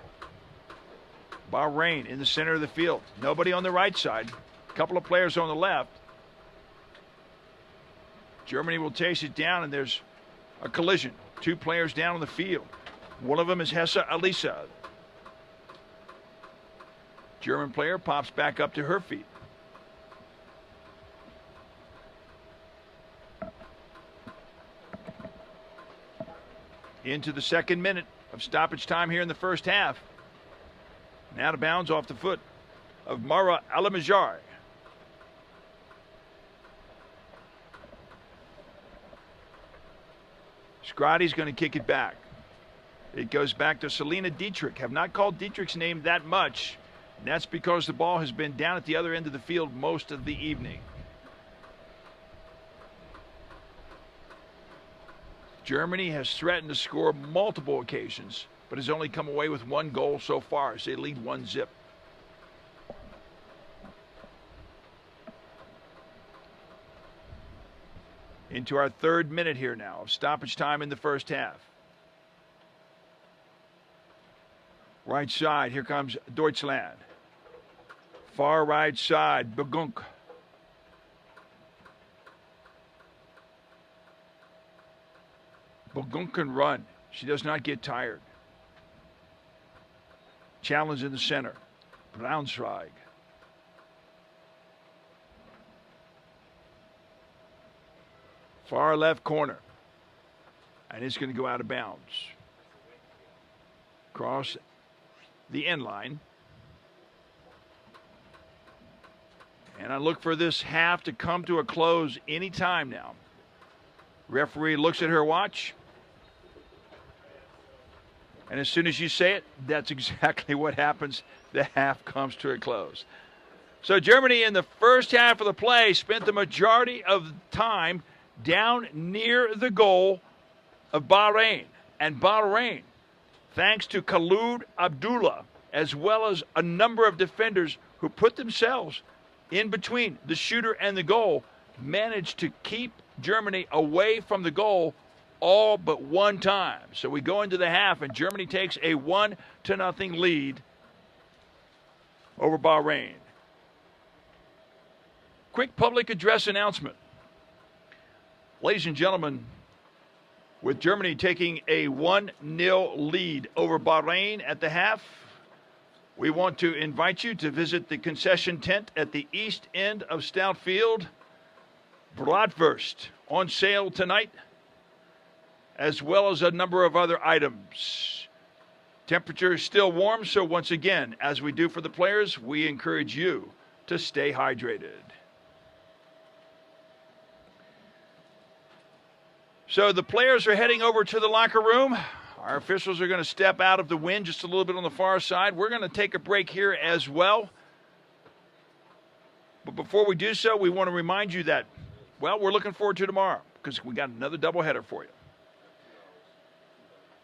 Bahrain in the center of the field. Nobody on the right side. A couple of players on the left. Germany will chase it down, and there's a collision. Two players down on the field. One of them is Hessa Alisa. German player pops back up to her feet. Into the second minute of stoppage time here in the first half. And out of bounds off the foot of Mara Alamajari. Scotty's going to kick it back. It goes back to Selena Dietrich. Have not called Dietrich's name that much. And that's because the ball has been down at the other end of the field most of the evening. Germany has threatened to score multiple occasions, but has only come away with one goal so far as they lead 1-0. Into our third minute here now of stoppage time in the first half. Right side, here comes Deutschland. Far right side, Begunk. Begunk can run. She does not get tired. Challenge in the center. Braunschweig. Far left corner. And it's going to go out of bounds. Cross the end line. And I look for this half to come to a close any time now. Referee looks at her watch. And as soon as you say it, that's exactly what happens. The half comes to a close. So Germany in the first half of the play spent the majority of the time down near the goal of Bahrain. And Bahrain, thanks to Khalid Abdullah, as well as a number of defenders who put themselves in between the shooter and the goal, managed to keep Germany away from the goal all but one time. So we go into the half, and Germany takes a 1-0 lead over Bahrain. Quick public address announcement. Ladies and gentlemen, with Germany taking a 1-0 lead over Bahrain at the half, we want to invite you to visit the concession tent at the east end of Stout Field. Bratwurst on sale tonight, as well as a number of other items. Temperature is still warm, so once again, as we do for the players, we encourage you to stay hydrated. So the players are heading over to the locker room. Our officials are going to step out of the wind just a little bit on the far side. We're going to take a break here as well. But before we do so, we want to remind you that, well, we're looking forward to tomorrow because we got another doubleheader for you.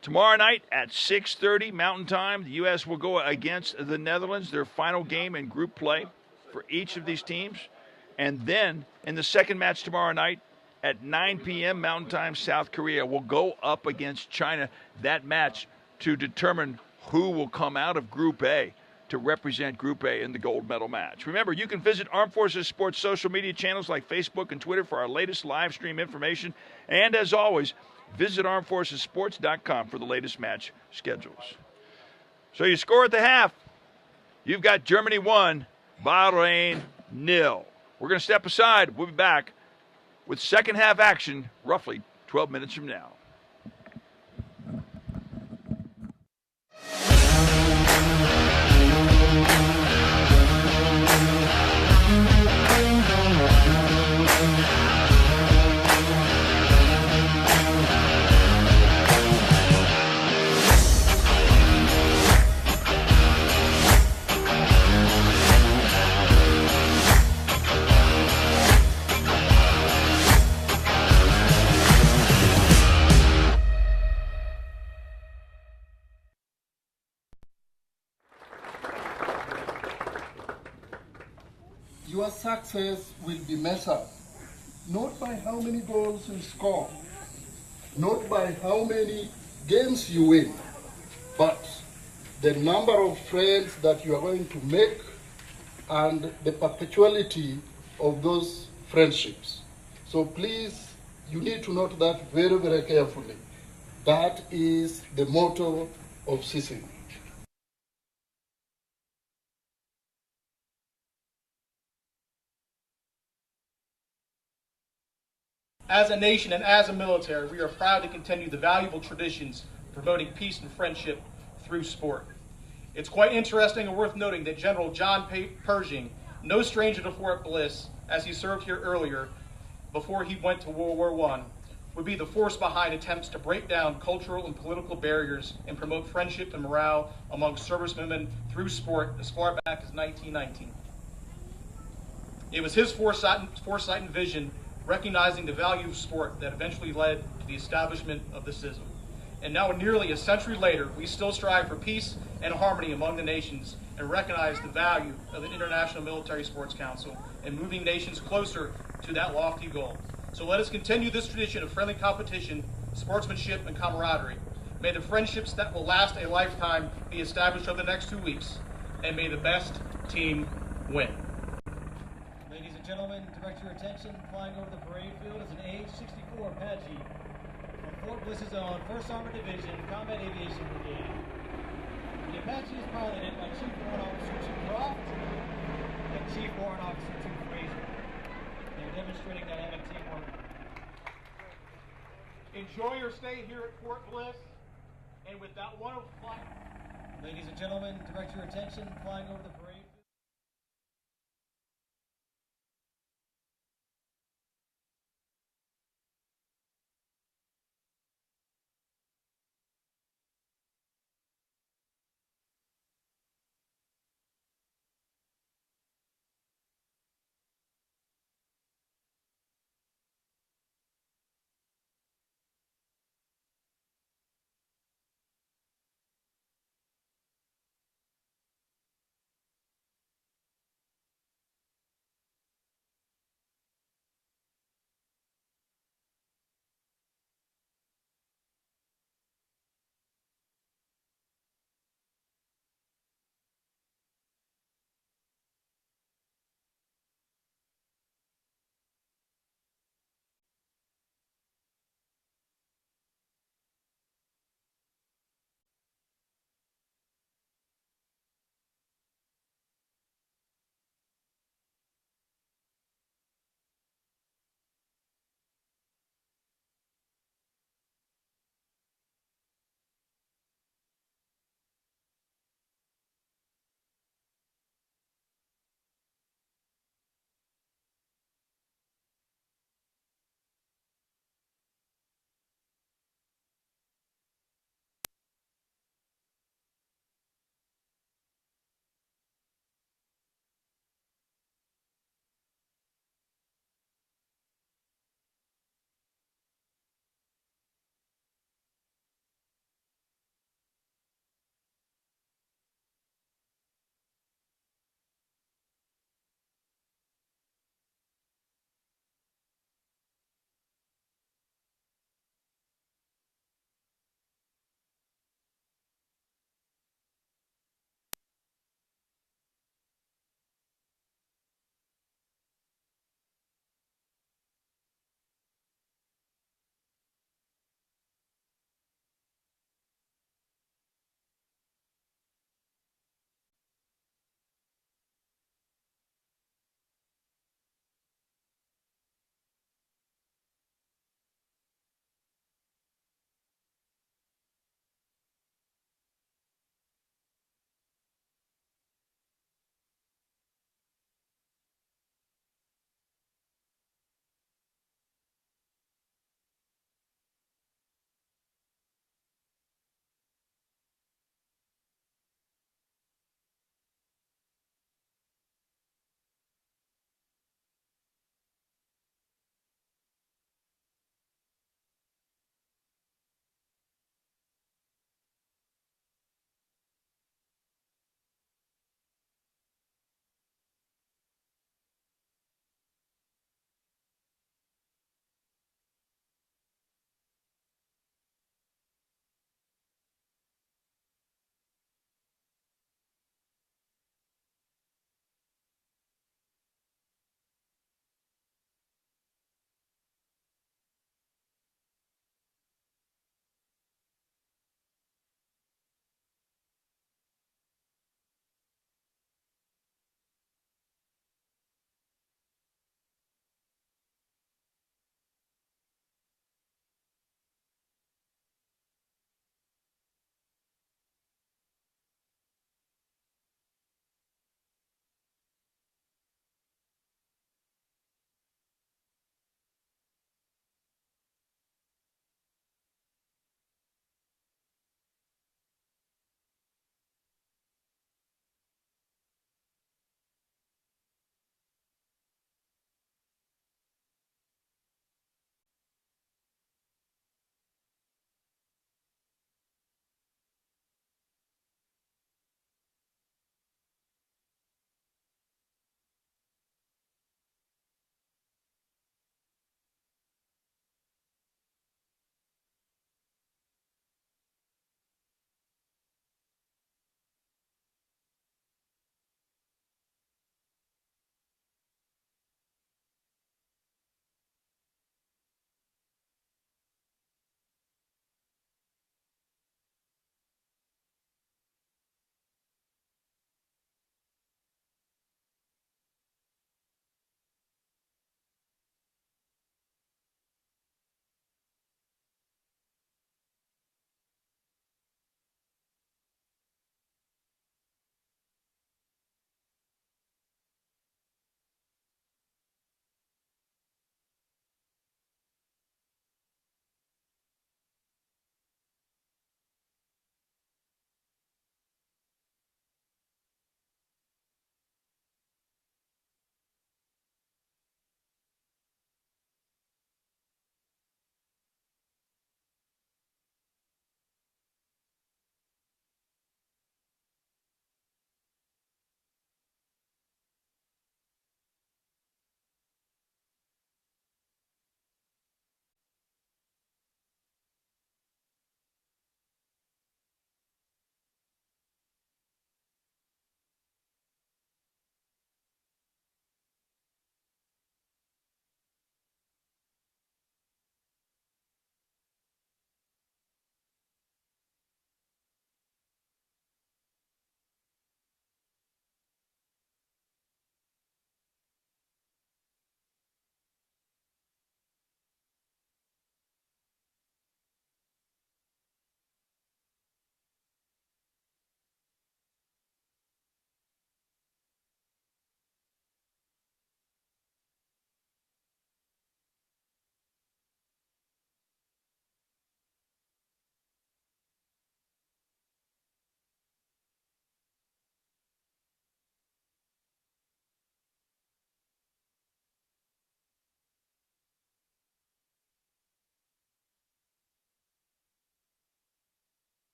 Tomorrow night at 6:30 Mountain Time, the U.S. will go against the Netherlands, their final game in group play for each of these teams. And then in the second match tomorrow night at 9 p.m. Mountain Time, South Korea will go up against China. That match to determine who will come out of Group A to represent Group A in the gold medal match. Remember, you can visit Armed Forces Sports social media channels like Facebook and Twitter for our latest live stream information. And as always, visit armedforcesports.com for the latest match schedules. So you score at the half. You've got Germany 1, Bahrain 0. We're going to step aside. We'll be back with second half action roughly 12 minutes from now. success will be measured not by how many goals you score, not by how many games you win, but the number of friends that you are going to make and the perpetuality of those friendships. So please, you need to note that very, very carefully. That is the motto of CISM. As a nation and as a military, we are proud to continue the valuable traditions of promoting peace and friendship through sport. It's quite interesting and worth noting that General John Pershing, no stranger to Fort Bliss, as he served here earlier before he went to World War I, would be the force behind attempts to break down cultural and political barriers and promote friendship and morale among servicemen through sport as far back as 1919. It was his foresight and vision, recognizing the value of sport, that eventually led to the establishment of the CISM. And now, nearly a century later, we still strive for peace and harmony among the nations and recognize the value of the International Military Sports Council and moving nations closer to that lofty goal. So let us continue this tradition of friendly competition, sportsmanship, and camaraderie. May the friendships that will last a lifetime be established over the next 2 weeks, and may the best team win. Ladies and gentlemen, direct your attention. Flying over the parade field is an AH-64 Apache from Fort Bliss's own 1st Armored Division Combat Aviation Brigade. The Apache is piloted by Chief Warrant Officer Chief Croft and Chief Warrant Officer Chief Fraser. They're demonstrating dynamic teamwork. Enjoy your stay here at Fort Bliss, and with that wonderful flight. Ladies and gentlemen, direct your attention. Flying over the parade field.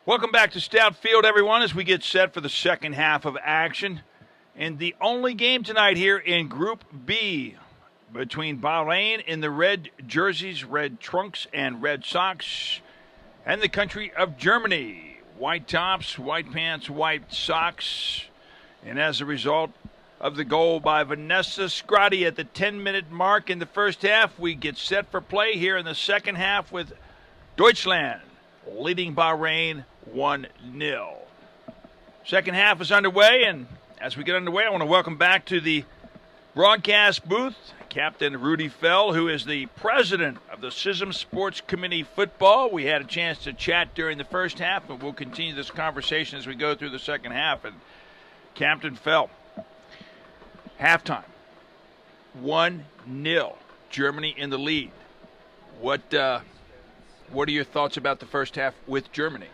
Welcome back to Stout Field, everyone, as we get set for the second half of action. And the only game tonight here in Group B between Bahrain in the red jerseys, red trunks, and red socks, and the country of Germany. White tops, white pants, white socks. And as a result of the goal by Vanessa Scrotti at the 10-minute mark in the first half, we get set for play here in the second half with Deutschland leading Bahrain 1-0. Second half is underway, and as we get underway, I want to welcome back to the broadcast booth Captain Rudy Fell, who is the president of the CISM Sports Committee Football. We had a chance to chat during the first half, and we'll continue this conversation as we go through the second half. And Captain Fell, halftime, 1-0, Germany in the lead. What are your thoughts about the first half with Germany?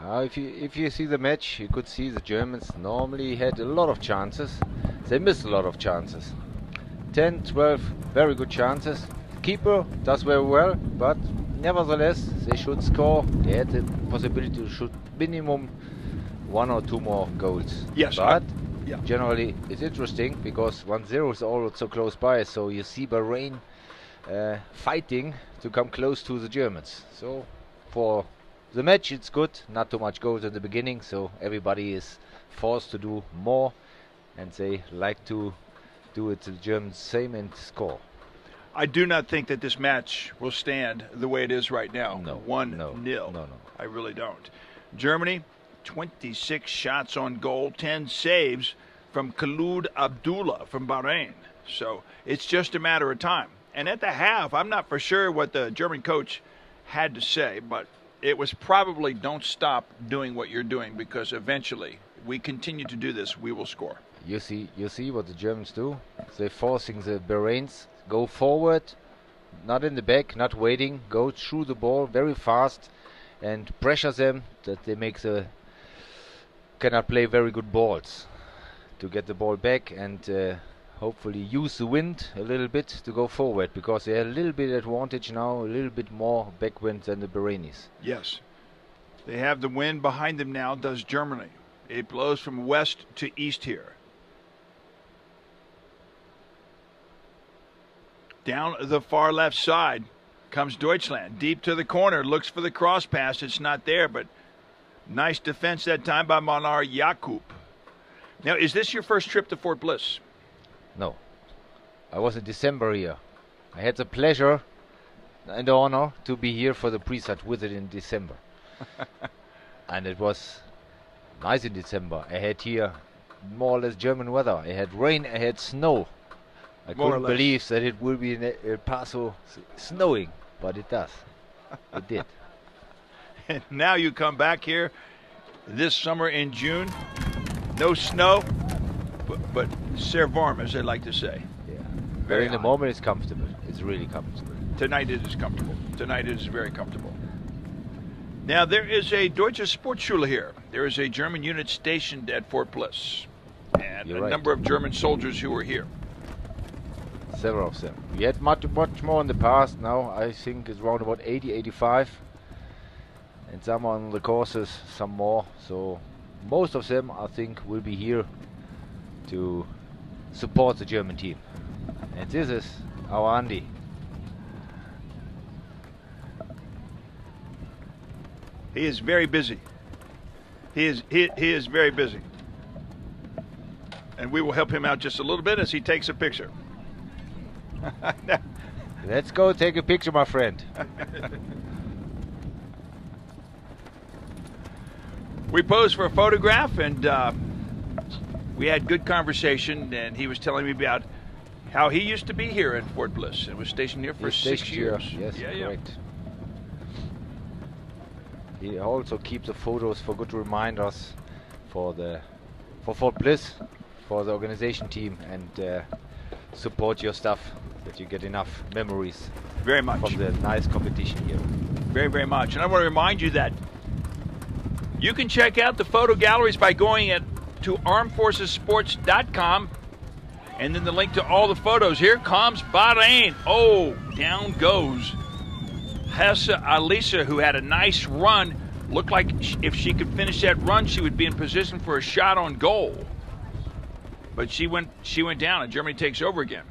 If you see the match, you could see the Germans normally had a lot of chances. They missed a lot of chances. 10, 12 very good chances. Keeper does very well, but nevertheless they should score. They had the possibility to shoot minimum 1 or 2 more goals. Yes, but generally it's interesting because 1-0 is also close by, so you see Bahrain fighting to come close to the Germans. So for the match it's good, not too much goals in the beginning, so everybody is forced to do more, and they like to do it to the Germans same and score. I do not think that this match will stand the way it is right now. No. 1-0. No. I really don't. Germany, 26 shots on goal, 10 saves from Khalid Abdullah from Bahrain. So it's just a matter of time. And at the half, I'm not for sure what the German coach had to say, but it was probably don't stop doing what you're doing, because eventually we continue to do this, we will score. You see what the Germans do. They're forcing the Bahrains go forward, not in the back, not waiting, go through the ball very fast and pressure them that they cannot play very good balls to get the ball back and hopefully use the wind a little bit to go forward, because they have a little bit advantage now, a little bit more backwind than the Bahrainis. Yes. They have the wind behind them now, does Germany. It blows from west to east here. Down the far left side comes Deutschland. Deep to the corner. Looks for the cross pass. It's not there, but nice defense that time by Manar Jakub. Now, is this your first trip to Fort Bliss? No. I was in December here. I had the pleasure and the honor to be here for the pre-start visit in December. And it was nice in December. I had here more or less German weather. I had rain, I had snow. I couldn't believe that it would be in El Paso snowing, but it does. It did. And now you come back here this summer in June. No snow, but sehr warm, as they like to say. Yeah. Very in the moment it's comfortable. It's really comfortable. Tonight it is comfortable. Tonight it is very comfortable. Now there is a Deutsche Sportschule here. There is a German unit stationed at Fort Bliss. And You're a right. number of German soldiers who are here. Several of them. We had much more in the past. Now I think it's around about 80, 85. And some on the courses, some more. So most of them, I think, will be here to support the German team. And this is our Andy. He is very busy. He is very busy. And we will help him out just a little bit as he takes a picture. Let's go take a picture, my friend. We posed for a photograph, and we had good conversation, and he was telling me about how he used to be here at Fort Bliss and was stationed here for 6 years. Yes, yeah. correct. He also keeps the photos for good reminders for Fort Bliss, for the organization team, and support your stuff, that you get enough memories Very much. from the nice competition here. Very, very much. And I want to remind you that you can check out the photo galleries by going to armedforcesports.com, and then the link to all the photos. Here comes Bahrain. Oh, down goes Hessa Alisa, who had a nice run Looked like if she could finish that run, she would be in position for a shot on goal. But she went down, and Germany takes over again.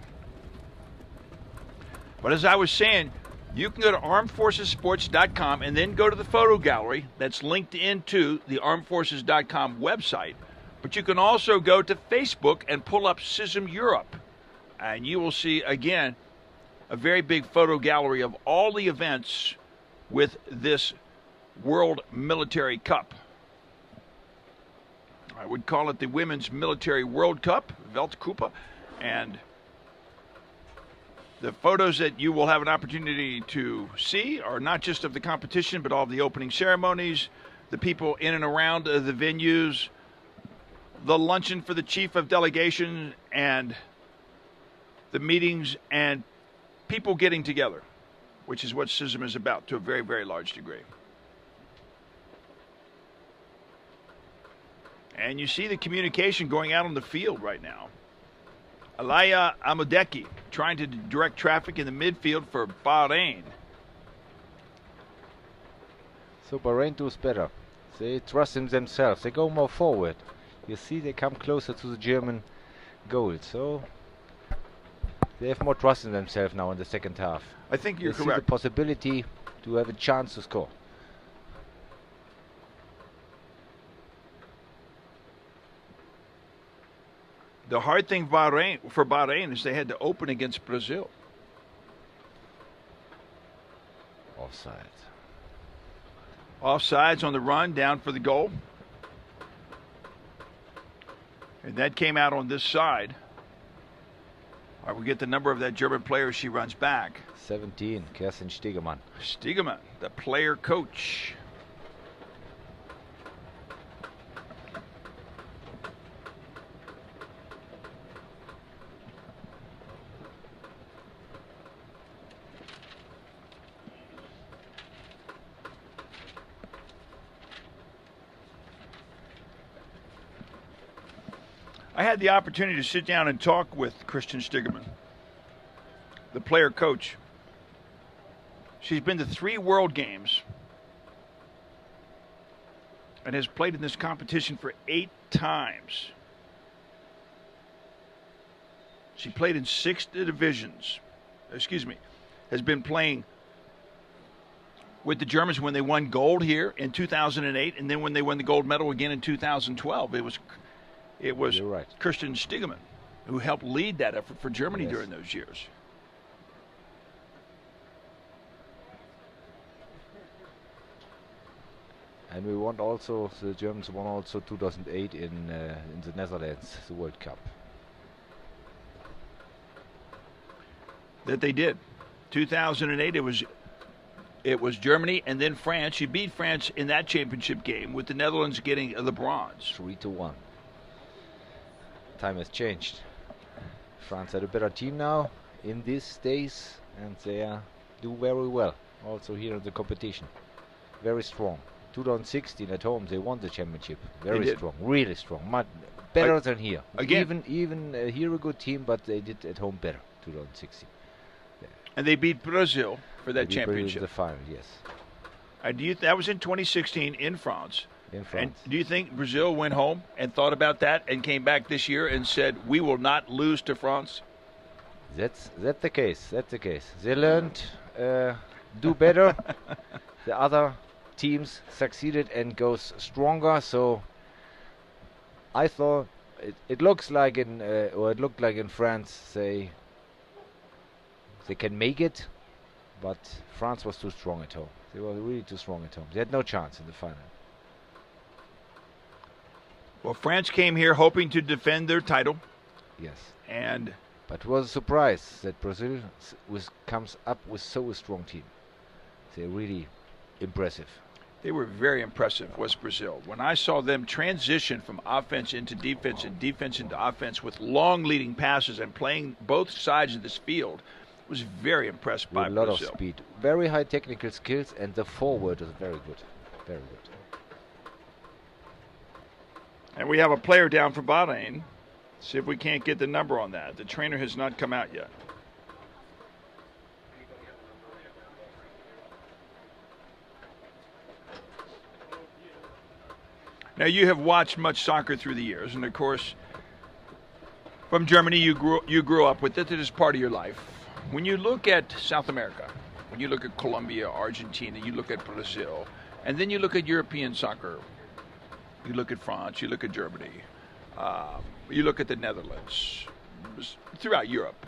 But as I was saying, you can go to armedforcesports.com and then go to the photo gallery that's linked into the armedforces.com website. But you can also go to Facebook and pull up CISM Europe. And you will see, again, a very big photo gallery of all the events with this World Military Cup. I would call it the Women's Military World Cup, Weltkuppe, and the photos that you will have an opportunity to see are not just of the competition, but all of the opening ceremonies, the people in and around the venues, the luncheon for the chief of delegation, and the meetings and people getting together, which is what CISM is about to a very, very large degree. And you see the communication going out on the field right now. Alaya Amadeki trying to direct traffic in the midfield for Bahrain. So Bahrain does better. They trust in themselves. They go more forward. You see they come closer to the German goal. So they have more trust in themselves now in the second half. I think you're they see correct. the possibility to have a chance to score. The hard thing for Bahrain is they had to open against Brazil. Offside. Offsides on the run, down for the goal. And that came out on this side. All right, we get the number of that German player. She runs back. 17, Kerstin Stegemann. Stegemann, the player coach. I had the opportunity to sit down and talk with Kerstin Stegemann, the player coach. She's been to 3 World Games and has played in this competition for 8 times. She played in 6 divisions. Has been playing with the Germans when they won gold here in 2008, and then when they won the gold medal again in 2012. It was You're right. Kerstin Stegemann who helped lead that effort for Germany Yes. during those years. And we won also, the Germans won also 2008 in the Netherlands, the World Cup. That they did. 2008, it was Germany and then France. She beat France in that championship game, with the Netherlands getting the bronze. 3-1. Time has changed. France had a better team now in these days, and they do very well also here in the competition. Very strong. 2016 at home they won the championship. Very strong, really strong. Much better than here. Again. Even here a good team, but they did at home better. 2016. And they beat Brazil for that They beat Brazil in championship. the final, yes. That was in 2016 in France. In France. And do you think Brazil went home and thought about that and came back this year and said, we will not lose to France? That's the case. That's the case. They learned do better. The other teams succeeded and goes stronger. So I thought it looks like it looked like in France they can make it, but France was too strong at home. They were really too strong at home. They had no chance in the final. Well, France came here hoping to defend their title. Yes. But it was a surprise that Brazil comes up with so a strong team. They're really impressive. They were very impressive, was Brazil. When I saw them transition from offense into defense and defense into offense with long leading passes and playing both sides of this field, I was very impressed by With a lot Brazil. of speed. Very high technical skills, and the forward is very good. Very good. And we have a player down for Bahrain. See if we can't get the number on that. The trainer has not come out yet. Now, you have watched much soccer through the years, and of course, from Germany, you grew up with it. It is part of your life. When you look at South America, when you look at Colombia, Argentina, you look at Brazil, and then you look at European soccer, you look at France, you look at Germany, you look at the Netherlands, throughout Europe.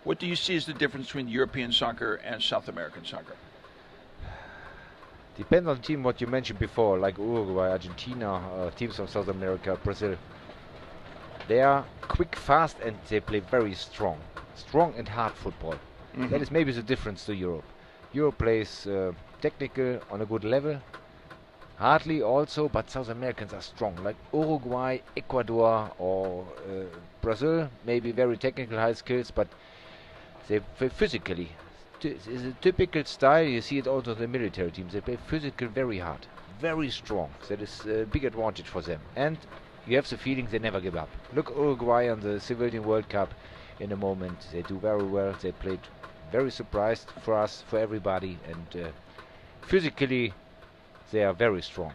What do you see as the difference between European soccer and South American soccer? Depends on the team, what you mentioned before, like Uruguay, Argentina, teams from South America, Brazil. They are quick, fast, and they play very strong. Strong and hard football. Mm-hmm. That is maybe the difference to Europe. Europe plays technical on a good level. Hardly also, but South Americans are strong. Like Uruguay, Ecuador, or Brazil, maybe very technical, high skills, but they play physically. It's a typical style. You see it also in the military teams. They play physical very hard, very strong. That is a big advantage for them. And you have the feeling they never give up. Look, Uruguay on the Civilian World Cup in a moment. They do very well. They played very surprised for us, for everybody. And physically, they are very strong.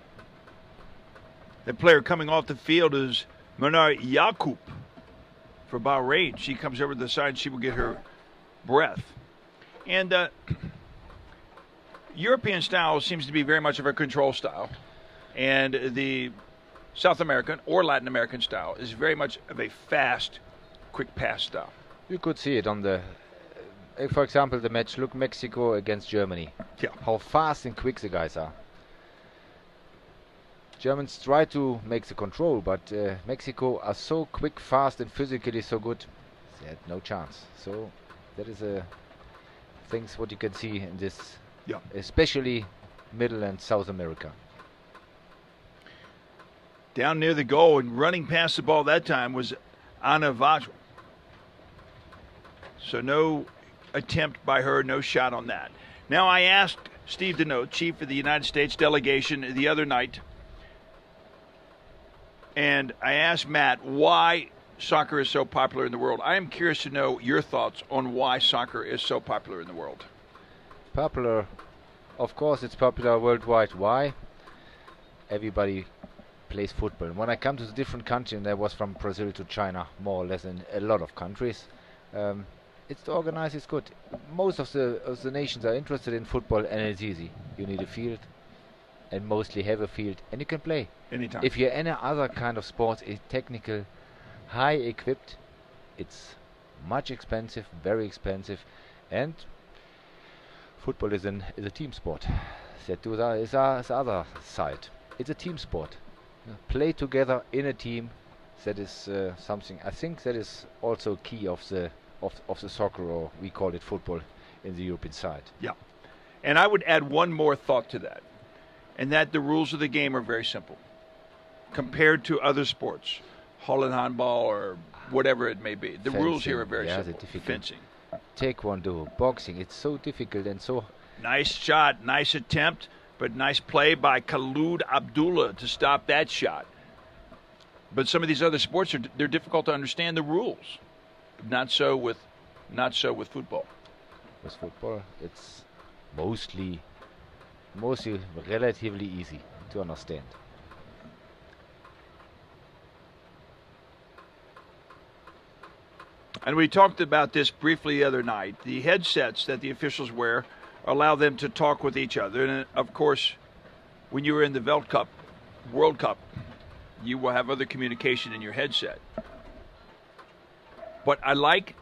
The player coming off the field is Manar Yacoub for Bahrain. She comes over to the side. She will get her breath. And European style seems to be very much of a control style. And the South American or Latin American style is very much of a fast, quick pass style. You could see it on the, for example, the match. Look, Mexico against Germany. Yeah. How fast and quick the guys are. Germans try to make the control, but Mexico are so quick, fast, and physically so good. They had no chance. So that is a things what you can see in this, yeah, especially Middle and South America. Down near the goal and running past the ball that time was Anna Vajra. So no attempt by her, no shot on that. Now I asked Steve Deneau, chief of the United States delegation, the other night, and I asked Matt why soccer is so popular in the world. I am curious to know your thoughts on why soccer is so popular in the world. Popular, of course it's popular worldwide. Why? Everybody plays football. When I come to the different countries, and I was from Brazil to China, more or less in a lot of countries, it's organized, it's good. Most of the nations are interested in football, and it's easy. You need a field, and mostly have a field, and you can play. Anytime. If you're any other kind of sport, it's technical, high equipped, it's much expensive, very expensive, and football is a team sport. That is the other side. It's a team sport. Play together in a team. That is something I think that is also key of the soccer, or we call it football, in the European side. Yeah, and I would add one more thought to that, and that the rules of the game are very simple compared to other sports. Holland handball or whatever it may be. The rules here are very simple. Fencing. Taekwondo, boxing, it's so difficult and so... Nice shot, nice attempt, but nice play by Khalid Abdullah to stop that shot. But some of these other sports, they're difficult to understand the rules. Not so with football. With football, it's mostly relatively easy to understand. And we talked about this briefly the other night. The headsets that the officials wear allow them to talk with each other. And of course, when you were in the World Cup, you will have other communication in your headset. But I like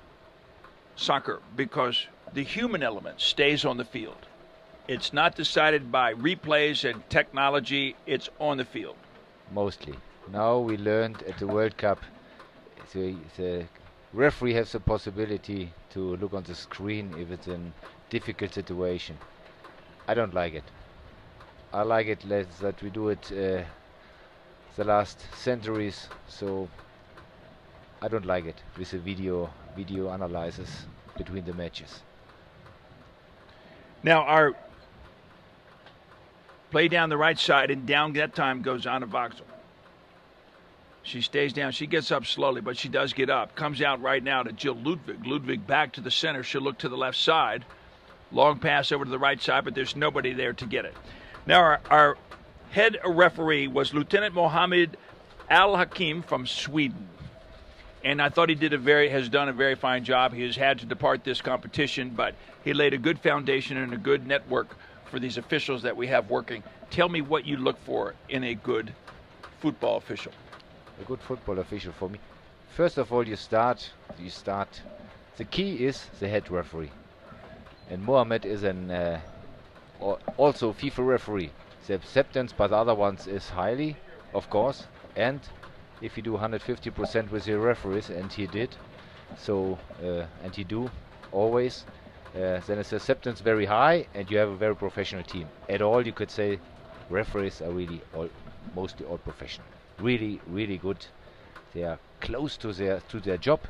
soccer because the human element stays on the field. It's not decided by replays and technology. It's on the field. Mostly. Now we learned at the World Cup, the referee has the possibility to look on the screen if it's a difficult situation. I don't like it. I like it less that we do it the last centuries, so I don't like it with the video analysis between the matches. Now our play down the right side, and down that time goes Anna Vajra. She stays down. She gets up slowly, but she does get up. Comes out right now to Jill Ludwig. Ludwig back to the center. She'll look to the left side. Long pass over to the right side, but there's nobody there to get it. Now our head referee was Lieutenant Mohammed Al Hakim from Sweden. And I thought he has done a very fine job. He has had to depart this competition, but he laid a good foundation and a good network for these officials that we have working. Tell me what you look for in a good football official. A good football official for me. First of all, you start. The key is the head referee. And Mohammed is also FIFA referee. The acceptance by the other ones is highly, of course. And if you do 150% with your referees, and he did, and he do always, then its acceptance very high, and you have a very professional team. At all, you could say referees are really mostly all professional. Really, really good. They are close to their job.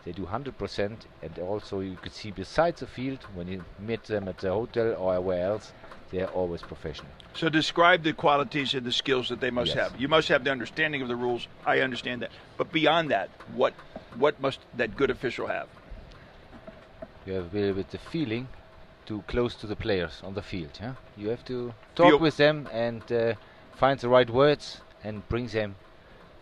They do 100%, and also you could see besides the field, when you meet them at the hotel or where else, they are always professional. So describe the qualities and the skills that they must Yes. have. You must have the understanding of the rules. I understand that. But beyond that, what must that good official have? You have a little bit the feeling to close to the players on the field. Yeah? You have to talk with them and find the right words and bring them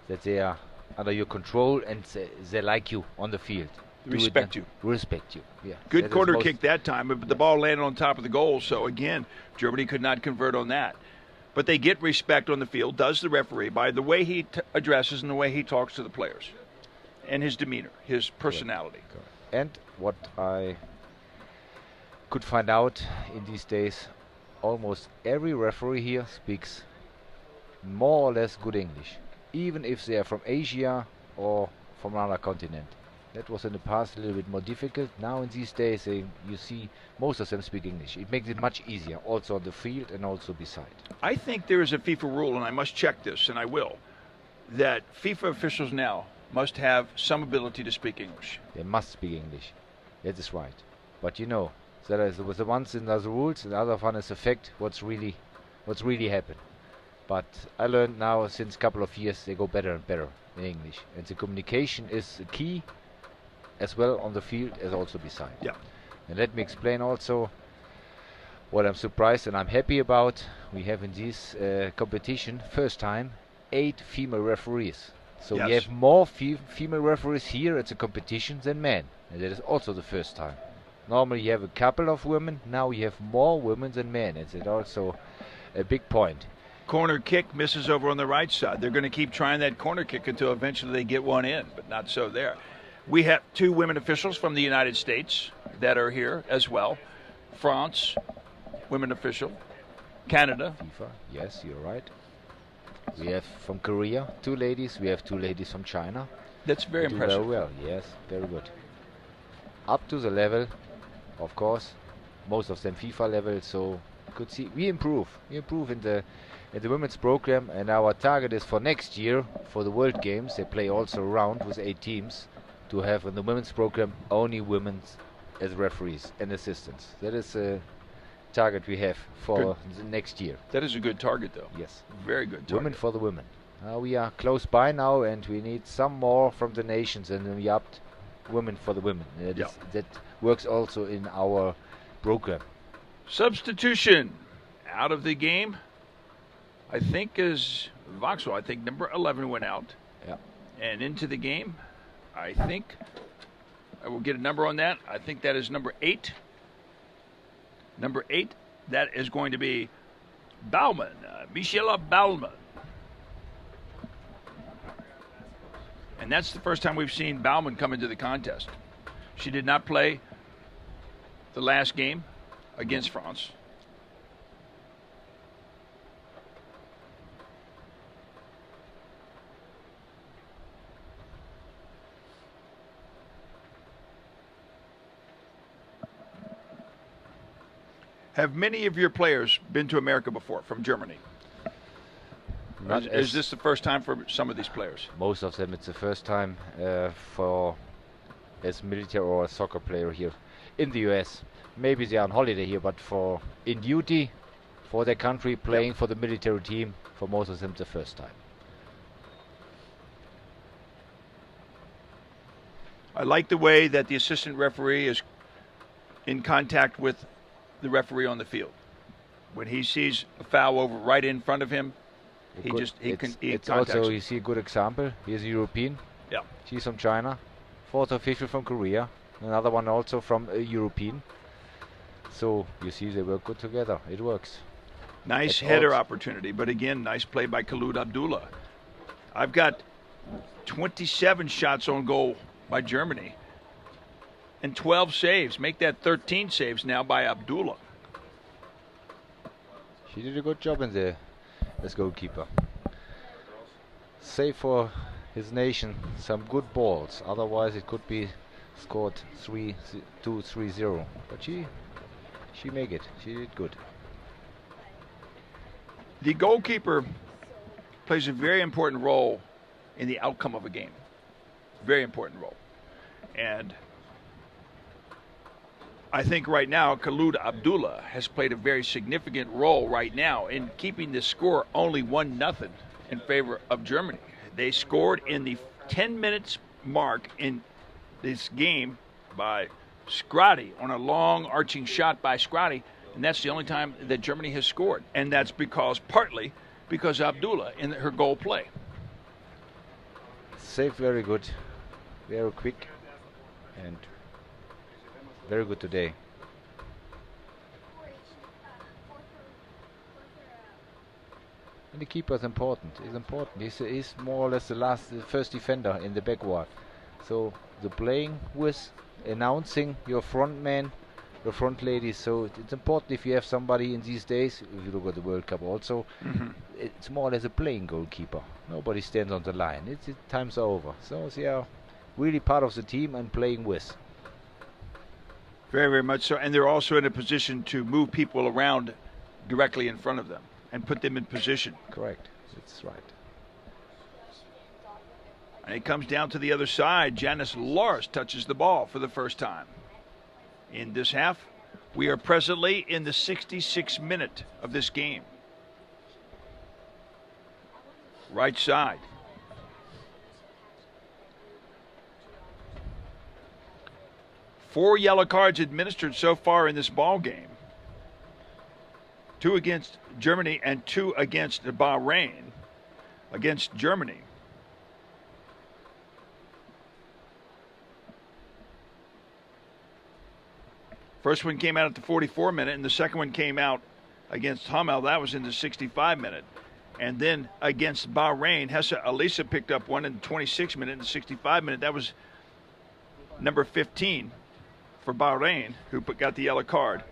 that they are under your control and they like you on the field. Respect you. Respect you. Yeah. Good corner kick that time, but the ball landed on top of the goal. So again, Germany could not convert on that. But they get respect on the field, does the referee, by the way he addresses and the way he talks to the players and his demeanor, his personality. Correct. And what I could find out in these days, almost every referee here speaks more or less good English, even if they are from Asia or from another continent. That was in the past a little bit more difficult. Now in these days you see most of them speak English. It makes it much easier, also on the field and also beside. I think there is a FIFA rule, and I must check this, and I will, that FIFA officials now must have some ability to speak English. They must speak English. That is right. But you know, there is the ones in the rules, and the other one is the fact what's really happened. But I learned now since a couple of years they go better and better in English, and the communication is the key, as well on the field as also beside. Yeah. And let me explain also what I'm surprised and I'm happy about. We have in this competition first time 8 female referees. So we Yes. have more female referees here at the competition than men, and that is also the first time. Normally you have a couple of women, now you have more women than men. It's also a big point. Corner kick misses over on the right side. They're going to keep trying that corner kick until eventually they get one in, but not so there. We have 2 women officials from the United States that are here as well. France, women official. Canada. FIFA, yes, you're right. We have from Korea 2 ladies. We have 2 ladies from China. That's very They do impressive. Very well, yes, very good. Up to the level, of course, most of them FIFA level. So could see we improve in the women's program, and our target is for next year for the World Games. They play also around with 8 teams to have in the women's program only women as referees and assistants. That is a target we have for the next year. That is a good target, though. Yes. Very good target. Women for the women. We are close by now, and we need some more from the nations, and then we upped women for the women. That works also in our program. Substitution out of the game, I think, is Vauxhall. I think number 11 went out. Yeah. And into the game, I think, I will get a number on that. I think that is number 8. Number 8, that is going to be Baumann, Michela Baumann. And that's the first time we've seen Baumann come into the contest. She did not play the last game against France. Have many of your players been to America before from Germany? Is this the first time for some of these players? Most of them, it's the first time for as military or a soccer player here in the US. Maybe they are on holiday here, but for in duty for their country, playing for the military team, for most of them, it's the first time. I like the way that the assistant referee is in contact with the referee on the field. When he sees a foul over right in front of him, He good- just he it's, can he it's contacts also him. you see a good example. He's a European. Yeah. She's from China. Fourth official from Korea. Another one also from a European. So you see they work good together. It works. Nice It's header odds. opportunity, but again, nice play by Khalid Abdullah. I've got 27 shots on goal by Germany and 12 saves. Make that 13 saves now by Abdullah. She did a good job in there as goalkeeper. Save for his nation some good balls. Otherwise it could be scored 3-0. But she make it. She did good. The goalkeeper plays a very important role in the outcome of a game. Very important role. And I think right now Khalid Abdullah has played a very significant role right now in keeping the score only 1-0 in favor of Germany. They scored in the 10 minutes mark in this game by Scotty on a long arching shot by Scotty, and that's the only time that Germany has scored. And that's partly because Abdullah in her goal play. Save very good. Very quick. And very good today. And the keeper is important. He's important. He's more or less the first defender in the backward. So the playing with announcing your front man, your front lady. So it's important if you have somebody in these days. If you look at the World Cup, also, it's more or less a playing goalkeeper. Nobody stands on the line. Time's over. So they are really part of the team and playing with. Very, very much so. And they're also in a position to move people around directly in front of them and put them in position. Correct. That's right. And it comes down to the other side. Janice Loris touches the ball for the first time in this half. We are presently in the 66th minute of this game. Right side. Four yellow cards administered so far in this ball game. 2 against Germany and 2 against Bahrain. Against Germany. First one came out at the 44 minute, and the second one came out against Hamel. That was in the 65 minute. And then against Bahrain, Hessa Elisa picked up one in the 26 minute and the 65 minute. That was number 15 for Bahrain, who got the yellow card.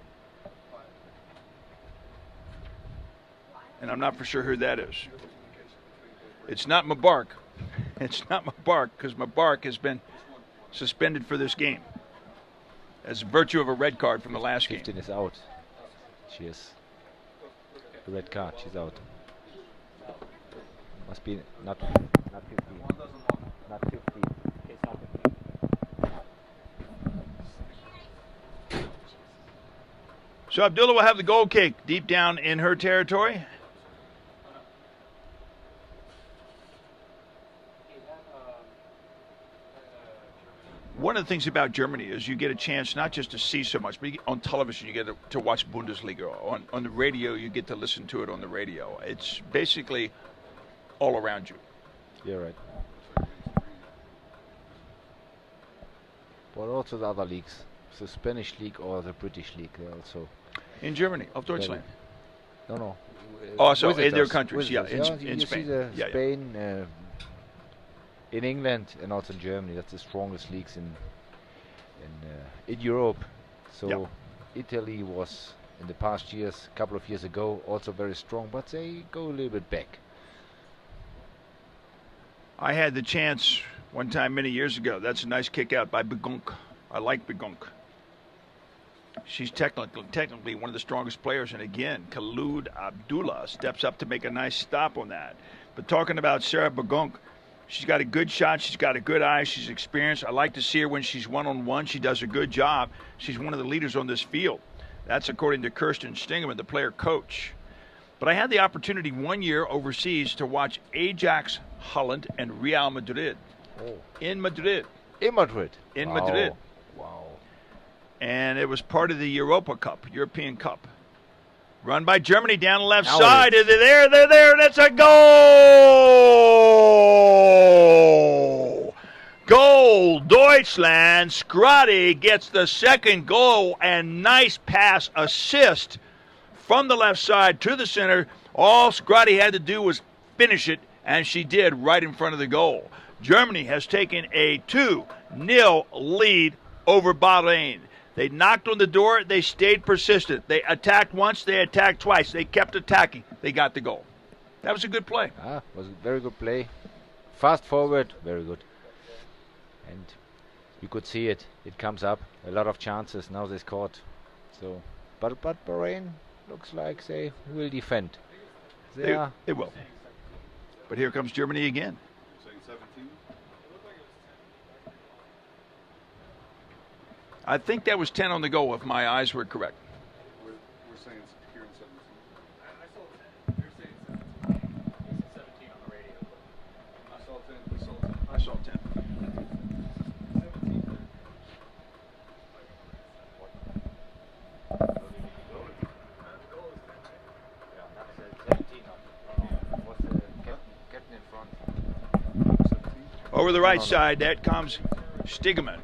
And I'm not for sure who that is. It's not Mubarak. It's not Mubarak, because Mubarak has been suspended for this game as virtue of a red card from the last game. 15 is out. She has a red card. She's out. Must be not 15. Not 15. It's not 15. So Abdullah will have the goal kick deep down in her territory. One of the things about Germany is you get a chance not just to see so much, but on television you get to watch Bundesliga. On the radio you get to listen to it on the radio. It's basically all around you. You're right. But also the other leagues, the Spanish league or the British league, they also. In Germany, of Deutschland. No. Oh, so in visitors, their countries, yeah, visitors. in you Spain. see the Yeah. Spain, in England, and also in Germany. That's the strongest leagues in Europe. So Yeah. Italy was in the past years, a couple of years ago, also very strong, but they go a little bit back. I had the chance one time many years ago. That's a nice kick out by Begonk. I like Begonk. She's technically one of the strongest players. And again, Khalid Abdullah steps up to make a nice stop on that. But talking about Sarah Begonk, she's got a good shot. She's got a good eye. She's experienced. I like to see her when she's one-on-one. She does a good job. She's one of the leaders on this field. That's according to Kirsten Stingeman, the player coach. But I had the opportunity one year overseas to watch Ajax Holland and Real Madrid. Oh. In Madrid. In Madrid. In Wow. Madrid. Wow. And it was part of the Europa Cup, European Cup. Run by Germany down the left Now side. it is. They're there. That's a goal. Goal. Deutschland. Scotty gets the second goal, and nice pass assist from the left side to the center. All Scotty had to do was finish it, and she did right in front of the goal. Germany has taken a 2-0 lead over Bahrain. They knocked on the door. They stayed persistent. They attacked once. They attacked twice. They kept attacking. They got the goal. That was a good play. Was a very good play. Fast forward, very good. And you could see it. It comes up. A lot of chances. Now they scored. So, but Bahrain looks like they will defend. They will. But here comes Germany again. I think that was 10 on the goal, if my eyes were correct. We're saying it's here in 17. I saw 10. You're saying 17. He said 17 on the radio. I saw 10. We saw 10. I saw 10. 17. Over the right side, that comes Stigeman.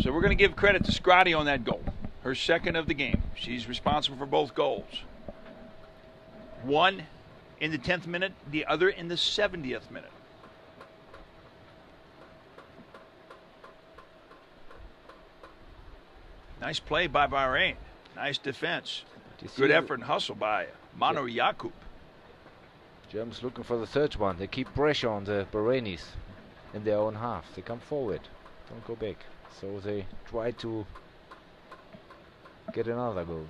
So we're going to give credit to Scotty on that goal. Her second of the game. She's responsible for both goals. One in the 10th minute, the other in the 70th minute. Nice play by Bahrain. Nice defense. Good effort and hustle by Mano Yakub. Germans looking for the third one. They keep pressure on the Bahrainis in their own half. They come forward. Don't go back. So they try to get another goal.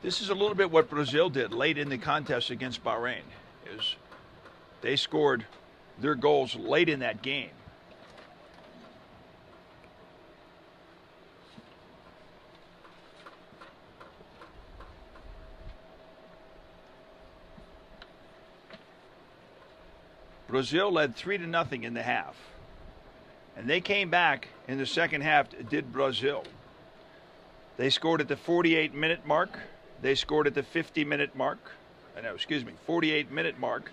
This is a little bit what Brazil did late in the contest against Bahrain. Is they scored their goals late in that game. Brazil led 3-0 in the half. And they came back in the second half, did Brazil. They scored at the 48-minute mark. They scored at the 50-minute mark. 48-minute mark.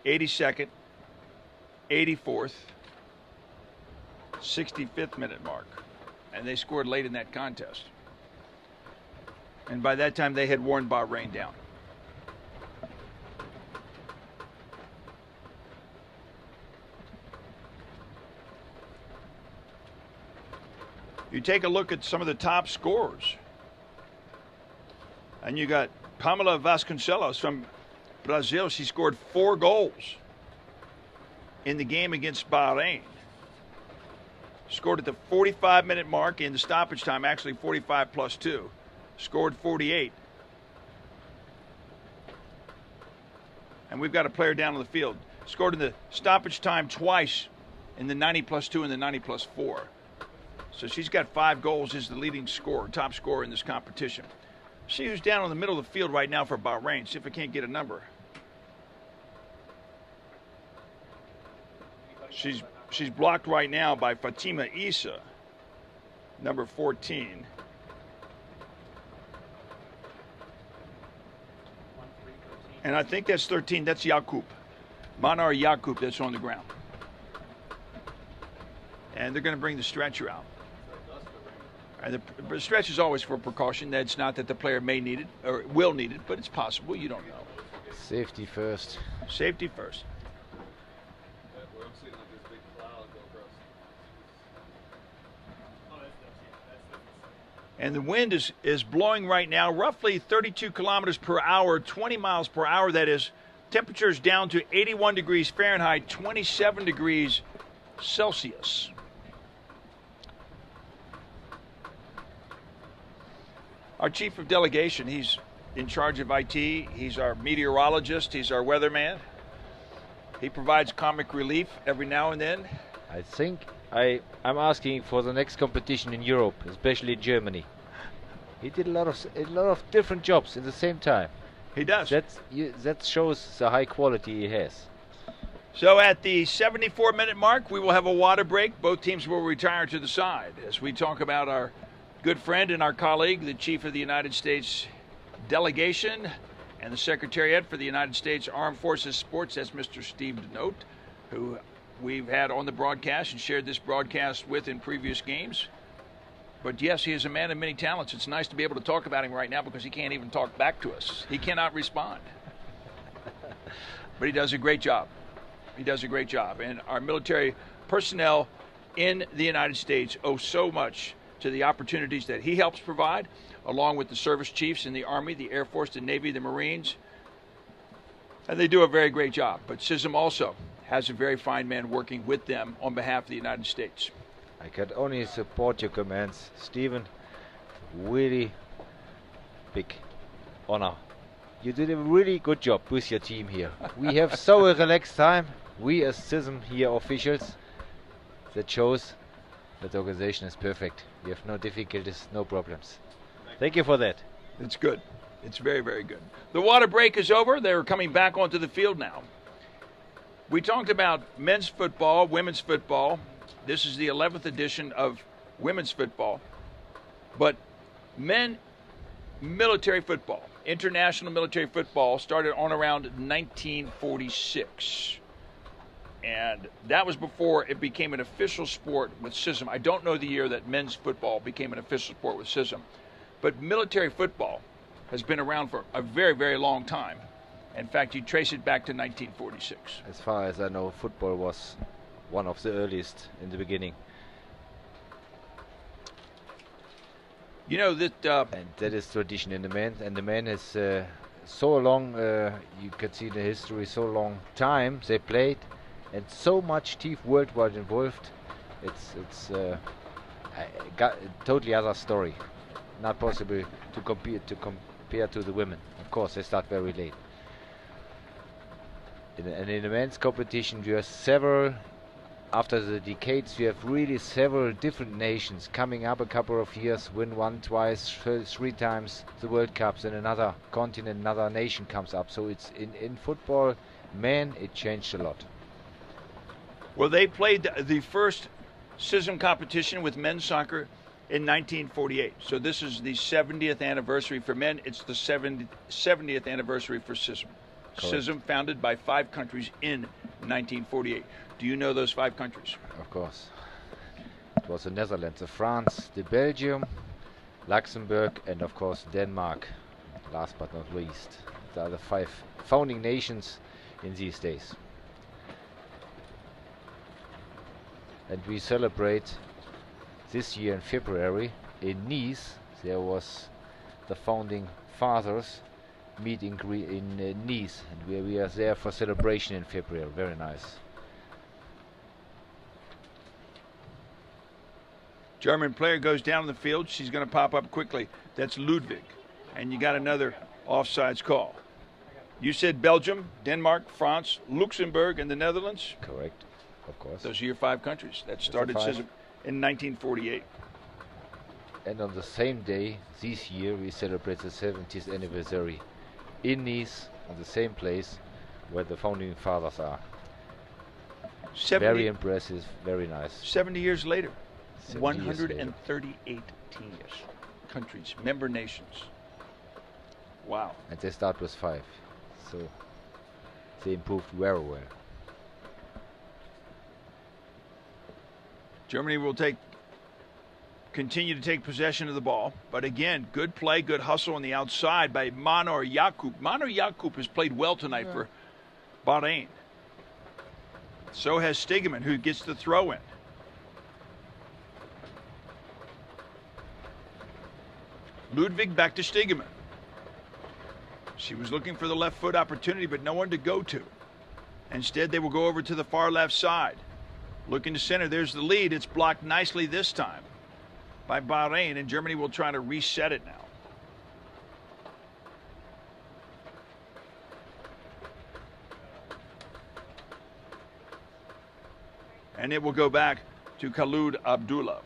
82nd, 84th, 65th minute mark. And they scored late in that contest. And by that time, they had worn Bahrain down. You take a look at some of the top scorers. And you got Pamela Vasconcelos from Brazil. She scored 4 goals in the game against Bahrain. Scored at the 45-minute mark in the stoppage time, actually 45 plus 2. Scored 48. And we've got a player down on the field. Scored in the stoppage time twice in the 90 plus 2 and the 90 plus 4. So she's got 5 goals as the leading scorer, top scorer in this competition. See who's down in the middle of the field right now for Bahrain. See if I can't get a number. She's blocked right now by Fatima Issa, number 14. And I think that's 13. That's Yakub. Manar Yakub that's on the ground. And they're going to bring the stretcher out. And the stretch is always for precaution. That's not that the player may need it or will need it, but it's possible. You don't know. Safety first. Safety first. We're seeing like this big cloud go across. And the wind is blowing right now roughly 32 kilometers per hour, 20 miles per hour. That is, temperatures down to 81 degrees Fahrenheit, 27 degrees Celsius. Our chief of delegation, he's in charge of IT. He's our meteorologist. He's our weatherman. He provides comic relief every now and then. I think I'm asking for the next competition in Europe, especially Germany. He did a lot of different jobs at the same time. He does. That shows the high quality he has. So at the 74-minute mark, we will have a water break. Both teams will retire to the side as we talk about our good friend and our colleague, the Chief of the United States Delegation and the Secretariat for the United States Armed Forces Sports. That's Mr. Steve Denote, who we've had on the broadcast and shared this broadcast with in previous games. But yes, he is a man of many talents. It's nice to be able to talk about him right now because he can't even talk back to us. He cannot respond. But he does a great job. He does a great job. And our military personnel in the United States owe so much to the opportunities that he helps provide, along with the service chiefs in the Army, the Air Force, the Navy, the Marines. And they do a very great job. But CISM also has a very fine man working with them on behalf of the United States. I can only support your comments, Stephen. Really big honor. You did a really good job with your team here. We have so a relaxed time. We as CISM here officials, that shows that the organization is perfect. We have no difficulties, no problems. Thank you for that. It's good. It's very, very good. The water break is over. They're coming back onto the field now. We talked about men's football, women's football. This is the 11th edition of women's football. But men military football, international military football, started on around 1946. And that was before it became an official sport with CISM. I don't know the year that men's football became an official sport with CISM. But military football has been around for a very, very long time. In fact, you trace it back to 1946. As far as I know, football was one of the earliest in the beginning. You know that... and that is tradition in the men. And the men is so long, you can see the history, so long time they played. And so much team worldwide involved. It's got a totally other story. Not possible to compare to the women. Of course, they start very late. And in the men's competition, you have several. After the decades, you have really several different nations coming up a couple of years, win one, twice, three times the World Cups, and another continent, another nation comes up. So it's in football, men, it changed a lot. Well, they played the first CISM competition with men's soccer in 1948. So this is the 70th anniversary for men. It's the 70th anniversary for CISM. Correct. CISM founded by 5 countries in 1948. Do you know those 5 countries? Of course. It was the Netherlands, the France, the Belgium, Luxembourg, and of course Denmark. Last but not least. They are the 5 founding nations in these days. And we celebrate this year in February in Nice. There was the founding fathers meeting in Nice, and we are there for celebration in February. Very nice. German player goes down on the field. She's going to pop up quickly. That's Ludwig. And you got another offsides call. You said Belgium, Denmark, France, Luxembourg, and the Netherlands? Correct, of course. Those are your 5 countries that started CISM in 1948. And on the same day, this year, we celebrate the 70th anniversary in Nice, on the same place where the founding fathers are. Very impressive, very nice. 70 years later, 70 years later. 138 teams, countries, member nations. Wow. And they start with 5, so they improved very well. Germany will continue to take possession of the ball. But again, good play, good hustle on the outside by Manor Yakup. Manor Yakup has played well tonight for Bahrain. So has Stegeman, who gets the throw in. Ludwig back to Stegeman. She was looking for the left foot opportunity, but no one to go to. Instead, they will go over to the far left side. Looking to center, there's the lead. It's blocked nicely this time by Bahrain, and Germany will try to reset it now. And it will go back to Khalid Abdullah.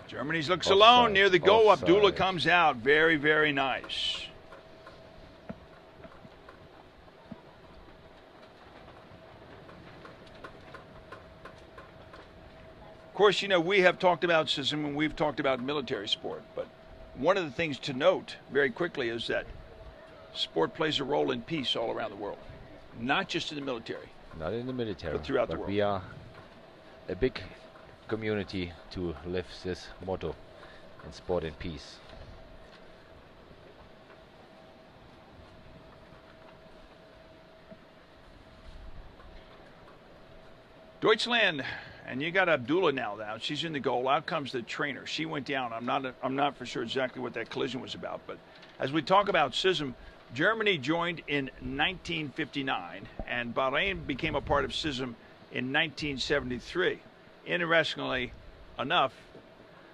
Germany looks alone near the goal. Offside. Abdullah comes out. Very, very nice. course, you know, we have talked about CISM and we've talked about military sport, but one of the things to note very quickly is that sport plays a role in peace all around the world, not just in the military. Not in the military, but throughout the world. We are a big community to live this motto in sport and peace. Deutschland, and you got Abdullah now. She's in the goal. Out comes the trainer. She went down. I'm not for sure exactly what that collision was about. But as we talk about CISM, Germany joined in 1959, and Bahrain became a part of CISM in 1973. Interestingly enough,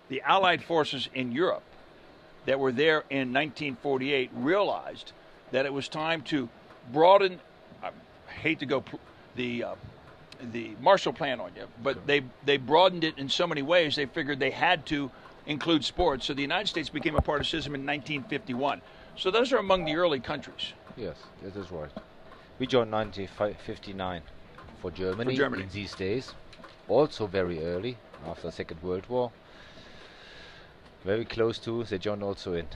the Allied forces in Europe that were there in 1948 realized that it was time to broaden. I hate to go the Marshall Plan on you, but they broadened it in so many ways. They figured they had to include sports. So the United States became a part of CISM in 1951. So those are among the early countries. Yes, that is right. We joined 1959 for Germany in these days. Also very early, after the Second World War. Very close to, they joined also in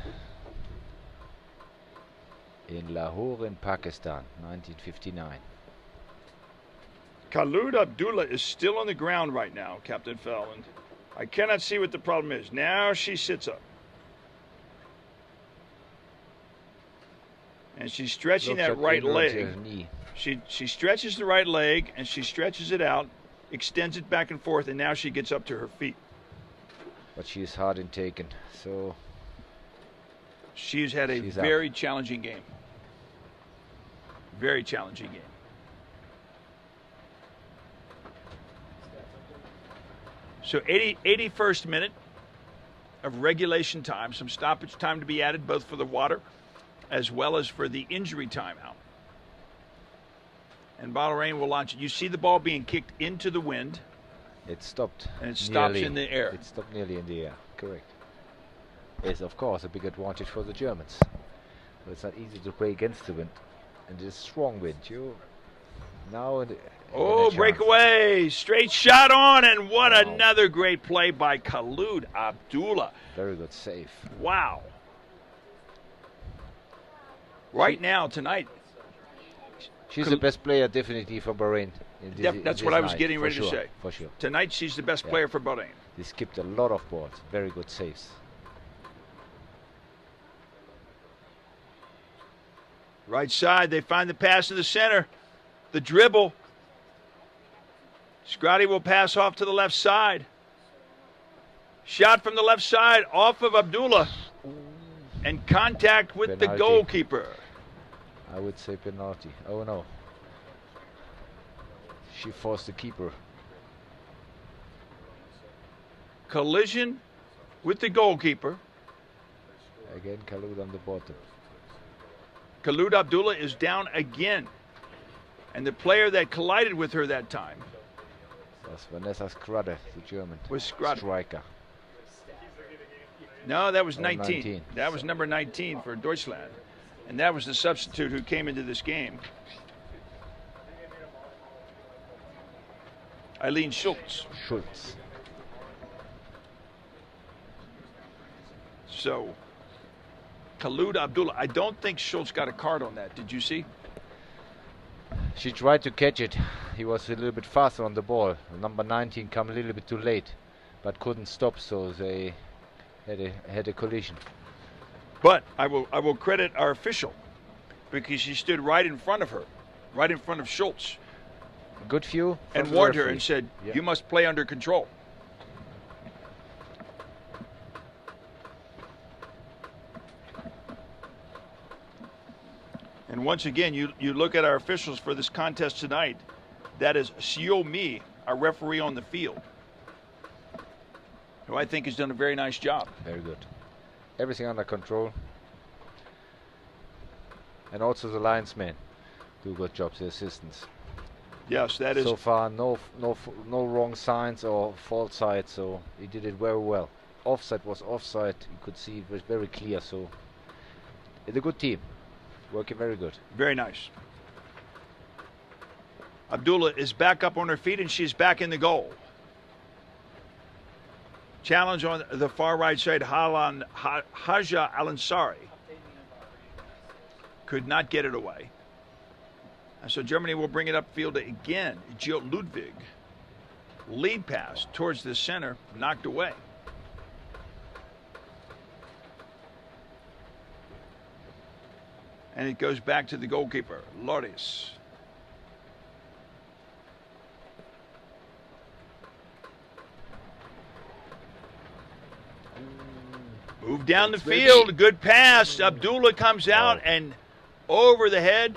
Lahore in Pakistan, 1959. Khalid Abdullah is still on the ground right now, Captain Fell, and I cannot see what the problem is. Now she sits up. And she's stretching that right leg. She stretches the right leg, and she stretches it out, extends it back and forth, and now she gets up to her feet. But she is hard in taken, so... She's had a very challenging game. Very challenging game. So 81st minute of regulation time, some stoppage time to be added both for the water as well as for the injury timeout. And Bahrain will launch it. You see the ball being kicked into the wind. It stopped. And it stops in the air. It stopped nearly in the air, correct. It's of course a big advantage for the Germans. But it's not easy to play against the wind. And it's strong wind. Oh, breakaway. Straight shot on, and what another great play by Khalid Abdullah. Very good save. Wow. Right now, tonight. She's the best player, definitely, for Bahrain. That's what I was getting ready to say. For sure. Tonight, she's the best player for Bahrain. They skipped a lot of balls. Very good saves. Right side, they find the pass in the center. The dribble. Scotty will pass off to the left side. Shot from the left side off of Abdullah. And contact with the goalkeeper. I would say penalty. Oh no. She forced the keeper. Collision with the goalkeeper. Again, Khalid on the bottom. Khalid Abdullah is down again. And the player that collided with her that time. That's Vanessa Schrade, the German striker. No, that was 19. That was number 19 for Deutschland. And that was the substitute who came into this game. Eileen Schultz. So, Khalid Abdullah. I don't think Schultz got a card on that. Did you see? She tried to catch it. He was a little bit faster on the ball. Number 19 came a little bit too late, but couldn't stop, so they had a collision. But I will credit our official because he stood right in front of her, right in front of Schultz. Good view. And warned her and said, "You must play under control." And once again, you look at our officials for this contest tonight. That is Sio Mi, our referee on the field, who I think has done a very nice job. Very good. Everything under control. And also the linesmen do good jobs, the assistants. Yes, that is. So far, no wrong signs or false sides, so he did it very well. Offside was offside. You could see it was very clear, so it's a good team. Working very good. Very nice. Abdullah is back up on her feet, and she's back in the goal. Challenge on the far right side, Haja Al-Ansari. Could not get it away. And so Germany will bring it upfield again. Jill Ludwig. Lead pass towards the center, knocked away. And it goes back to the goalkeeper, Loris. Move down the field, good pass. Abdullah comes out and over the head.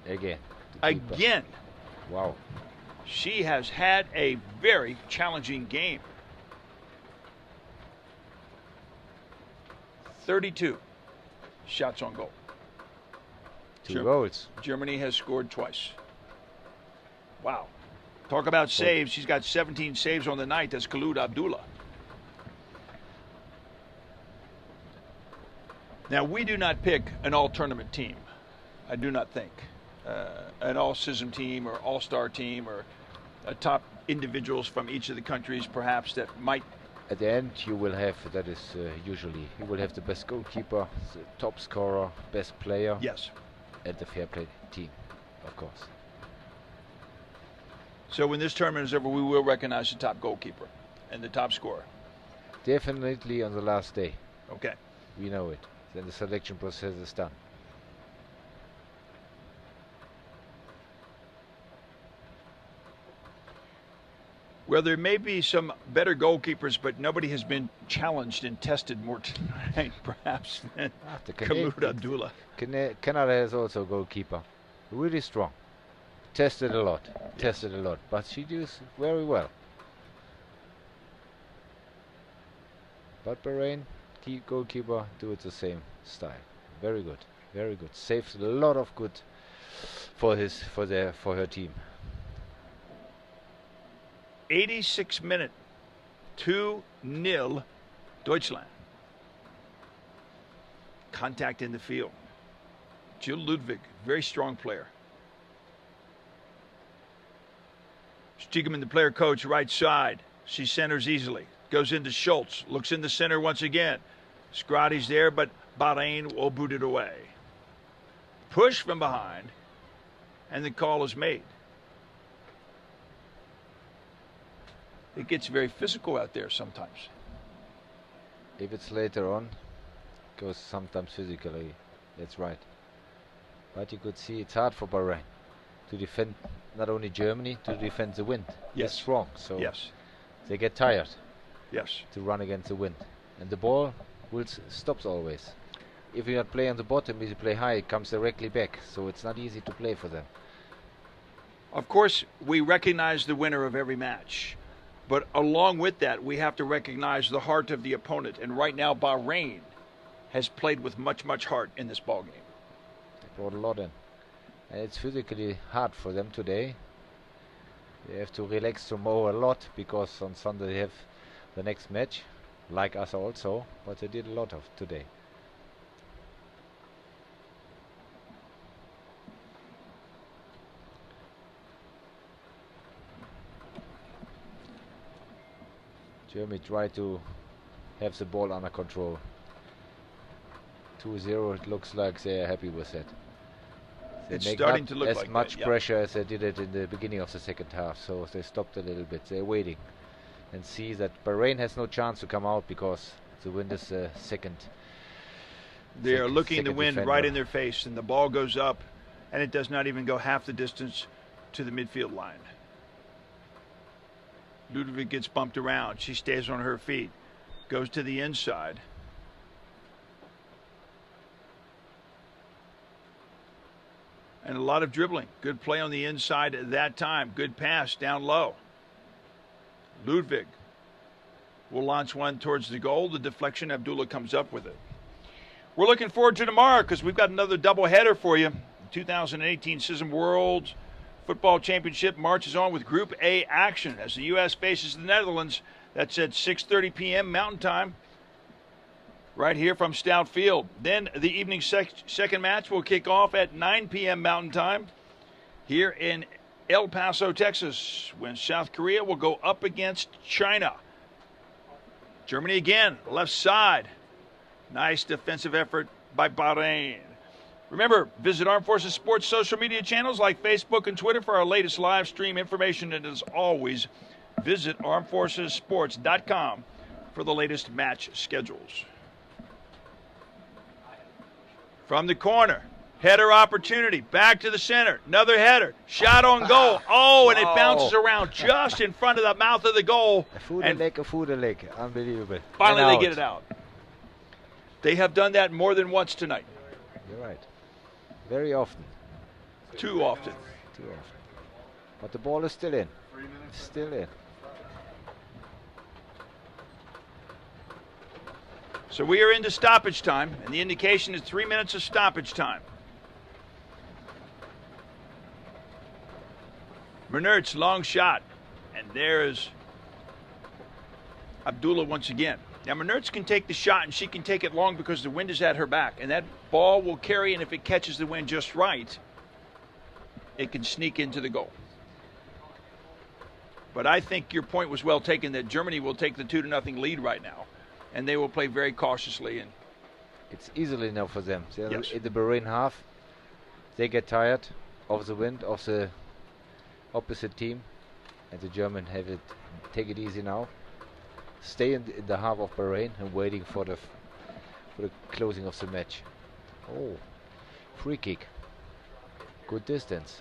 Again. Wow. She has had a very challenging game. 32 shots on goal. 2 goals. Germany has scored twice. Wow. Talk about saves. She's got 17 saves on the night. That's Khaloud Abdullah. Now, we do not pick an all-tournament team. I do not think. An all-CISM team or all-star team or top individuals from each of the countries perhaps that might. At the end, you will have, that is usually, you will have the best goalkeeper, the top scorer, best player. Yes. And the fair play team, of course. So when this tournament is over, we will recognize the top goalkeeper and the top scorer. Definitely on the last day. Okay. We know it. Then the selection process is done. Well, there may be some better goalkeepers, but nobody has been challenged and tested more tonight, perhaps, than Khaloud Abdullah. Canada has also a goalkeeper. Really strong. Tested a lot. But she does very well. But Bahrain, goalkeeper, do it the same style. Very good. Very good. Saves a lot of good for her team. 86 minute, 2-0 Deutschland. Contact in the field. Jill Ludwig, very strong player. Stiegemann, the player coach, right side. She centers easily. Goes into Schultz. Looks in the center once again. Scrotty's there, but Bahrain will boot it away. Push from behind, and the call is made. It gets very physical out there sometimes. If it's later on, it goes sometimes physically. That's right. But you could see it's hard for Bahrain to defend not only Germany, to defend the wind. Yes. It's strong, so yes. They get tired. Yes. To run against the wind. And the ball will stops always. If you not play on the bottom, if you play high, it comes directly back. So it's not easy to play for them. Of course, we recognize the winner of every match. But along with that, we have to recognize the heart of the opponent. And right now, Bahrain has played with much, much heart in this ballgame. They brought a lot in. And it's physically hard for them today. They have to relax tomorrow a lot because on Sunday they have the next match, like us also. But they did a lot of today. Germany tried to have the ball under control. 2-0, it looks like they are happy with that. They It's make starting not to look as like much that, yeah. pressure as they did it in the beginning of the second half, so they stopped a little bit. They're waiting and see that Bahrain has no chance to come out because the wind is second. They are looking the second wind defender. right in their face, and the ball goes up, and it does not even go half the distance to the midfield line. Ludwig gets bumped around. She stays on her feet, goes to the inside. And a lot of dribbling. Good play on the inside at that time. Good pass down low. Ludwig will launch one towards the goal. The deflection, Abdullah comes up with it. We're looking forward to tomorrow because we've got another doubleheader for you. 2018 CISM World Football Championship marches on with Group A action as the U.S. faces the Netherlands. That's at 6:30 p.m. Mountain Time, right here from Stout Field. Then the evening second match will kick off at 9 p.m. Mountain Time here in El Paso, Texas, when South Korea will go up against China. Germany again, left side. Nice defensive effort by Bahrain. Remember, visit Armed Forces Sports social media channels like Facebook and Twitter for our latest live stream information. And as always, visit armedforcesports.com for the latest match schedules. From the corner, header opportunity, back to the center, another header, shot on goal. Oh, and it bounces around just in front of the mouth of the goal. A foot a leg, unbelievable. Finally they get it out. They have done that more than once tonight. You're right. Very often. Too often. Too often. But the ball is still in. Still in. So we are into stoppage time, and the indication is 3 minutes of stoppage time. Menert's long shot, and there's Abdullah once again. Now, Menertz can take the shot, and she can take it long because the wind is at her back, and that ball will carry, and if it catches the wind just right, it can sneak into the goal. But I think your point was well taken that Germany will take the 2-0 lead right now, and they will play very cautiously. And it's easily enough for them. Yes. In the Bahrain half, they get tired of the wind of the opposite team, and the German have it. Take it easy now. Stay in the half of Bahrain and waiting for the closing of the match. Oh, free kick. Good distance.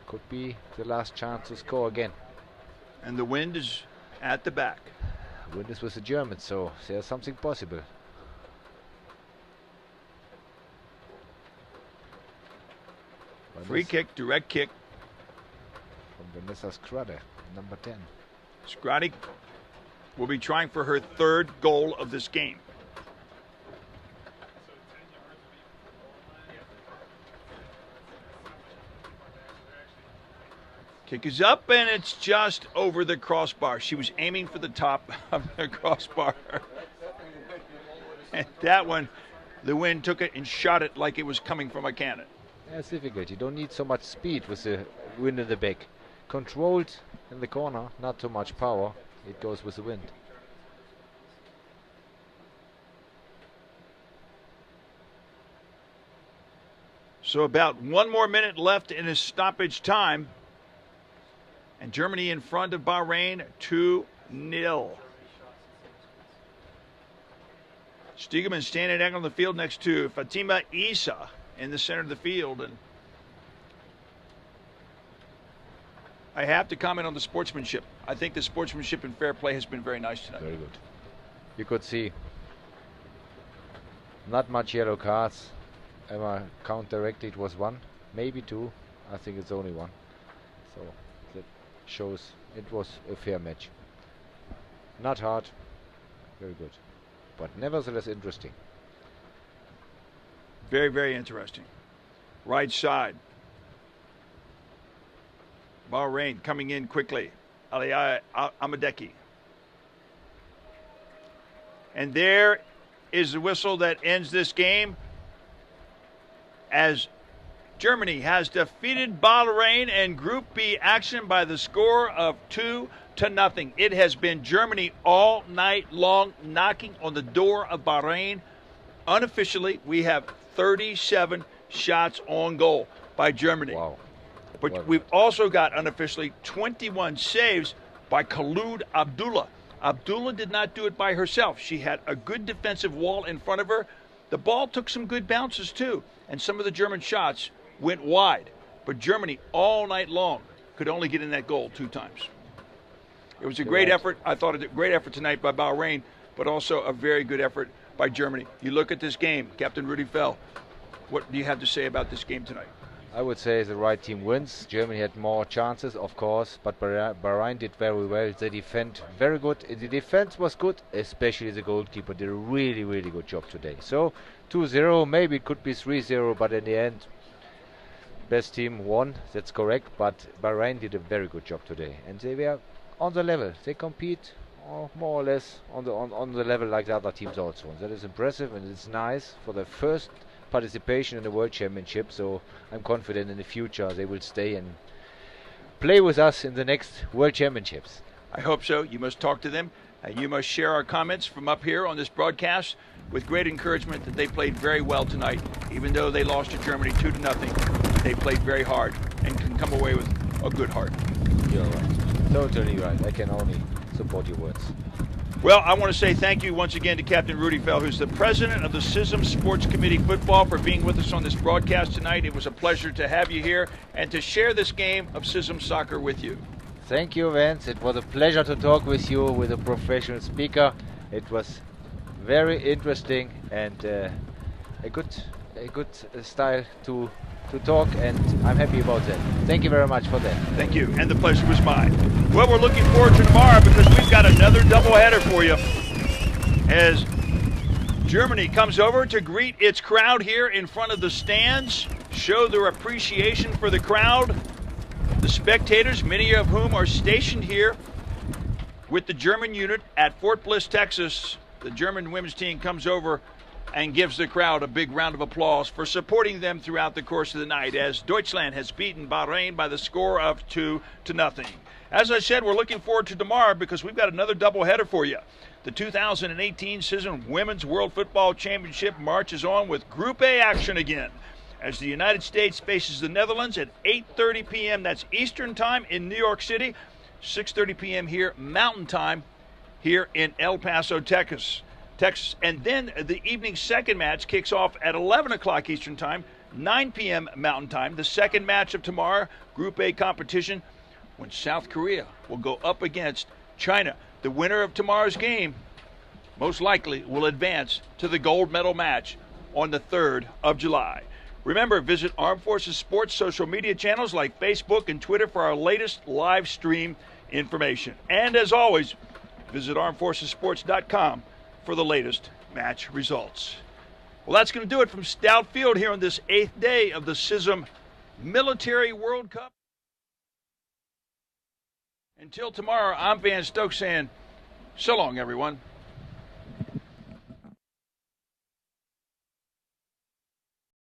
Could be the last chance to score again. And the wind is at the back. Wind is with the Germans, so there's something possible. Free kick, direct kick. From Vanessa Scrudder, number 10. Scrotty will be trying for her 3rd goal of this game. Kick is up, and it's just over the crossbar. She was aiming for the top of the crossbar. And that one, the wind took it and shot it like it was coming from a cannon. That's difficult. You don't need so much speed with the wind in the back. Controlled in the corner, not too much power. It goes with the wind. So about 1 more minute left in his stoppage time. And Germany in front of Bahrain, 2-0. Stiegelman standing out on the field next to Fatima Isa in the center of the field. And I have to comment on the sportsmanship. I think the sportsmanship and fair play has been very nice tonight. Very good. You could see not much yellow cards. If I count directly, it was 1, maybe 2. I think it's only 1. So that shows it was a fair match. Not hard. Very good. But nevertheless interesting. Very, very interesting. Right side. Bahrain coming in quickly. Aliyah Amadeki. And there is the whistle that ends this game as Germany has defeated Bahrain in Group B action by the score of 2-0. It has been Germany all night long knocking on the door of Bahrain. Unofficially, we have 37 shots on goal by Germany. Wow. But we've also got unofficially 21 saves by Khaloud Abdullah. Abdullah did not do it by herself. She had a good defensive wall in front of her. The ball took some good bounces too, and some of the German shots went wide. But Germany all night long could only get in that goal 2 times. It was a great effort. I thought it was a great effort tonight by Bahrain, but also a very good effort by Germany. You look at this game, Captain Rudy Fell. What do you have to say about this game tonight? I would say the right team wins. Germany had more chances, of course, but Bahrain did very well. They defend very good. The defense was good, especially the goalkeeper did a really, really good job today. So 2-0, maybe it could be 3-0, but in the end, best team won. That's correct, but Bahrain did a very good job today, and they were on the level. They compete more or less on the level like the other teams also. And that is impressive, and it's nice for the first participation in the World Championship, so I'm confident in the future they will stay and play with us in the next World Championships. I hope so. You must talk to them, and you must share our comments from up here on this broadcast with great encouragement that they played very well tonight. Even though they lost to Germany 2-0, they played very hard and can come away with a good heart. You're right. Totally right. I can only support your words. Well, I want to say thank you once again to Captain Rudy Fell, who's the president of the CISM Sports Committee Football, for being with us on this broadcast tonight. It was a pleasure to have you here and to share this game of CISM soccer with you. Thank you, Vance. It was a pleasure to talk with you, with a professional speaker. It was very interesting and a good style to talk, and I'm happy about that. Thank you very much for that. Thank you, and the pleasure was mine. Well, we're looking forward to tomorrow because we've got another doubleheader for you as Germany comes over to greet its crowd here in front of the stands, show their appreciation for the crowd, the spectators, many of whom are stationed here with the German unit at Fort Bliss, Texas. The German women's team comes over and gives the crowd a big round of applause for supporting them throughout the course of the night as Deutschland has beaten Bahrain by the score of 2-0. As I said, we're looking forward to tomorrow because we've got another doubleheader for you. The 2018 CISM Women's World Football Championship marches on with Group A action again as the United States faces the Netherlands at 8:30 p.m. That's Eastern Time in New York City, 6:30 p.m. here Mountain Time here in El Paso, Texas. And then the evening second match kicks off at 11 o'clock Eastern Time, 9 p.m. Mountain Time. The second match of tomorrow, Group A competition, when South Korea will go up against China. The winner of tomorrow's game most likely will advance to the gold medal match on the 3rd of July. Remember, visit Armed Forces Sports social media channels like Facebook and Twitter for our latest live stream information. And as always, visit armedforcesports.com for the latest match results. Well, that's going to do it from Stout Field here on this 8th day of the CISM Military World Cup. Until tomorrow, I'm Van Stokes saying so long, everyone.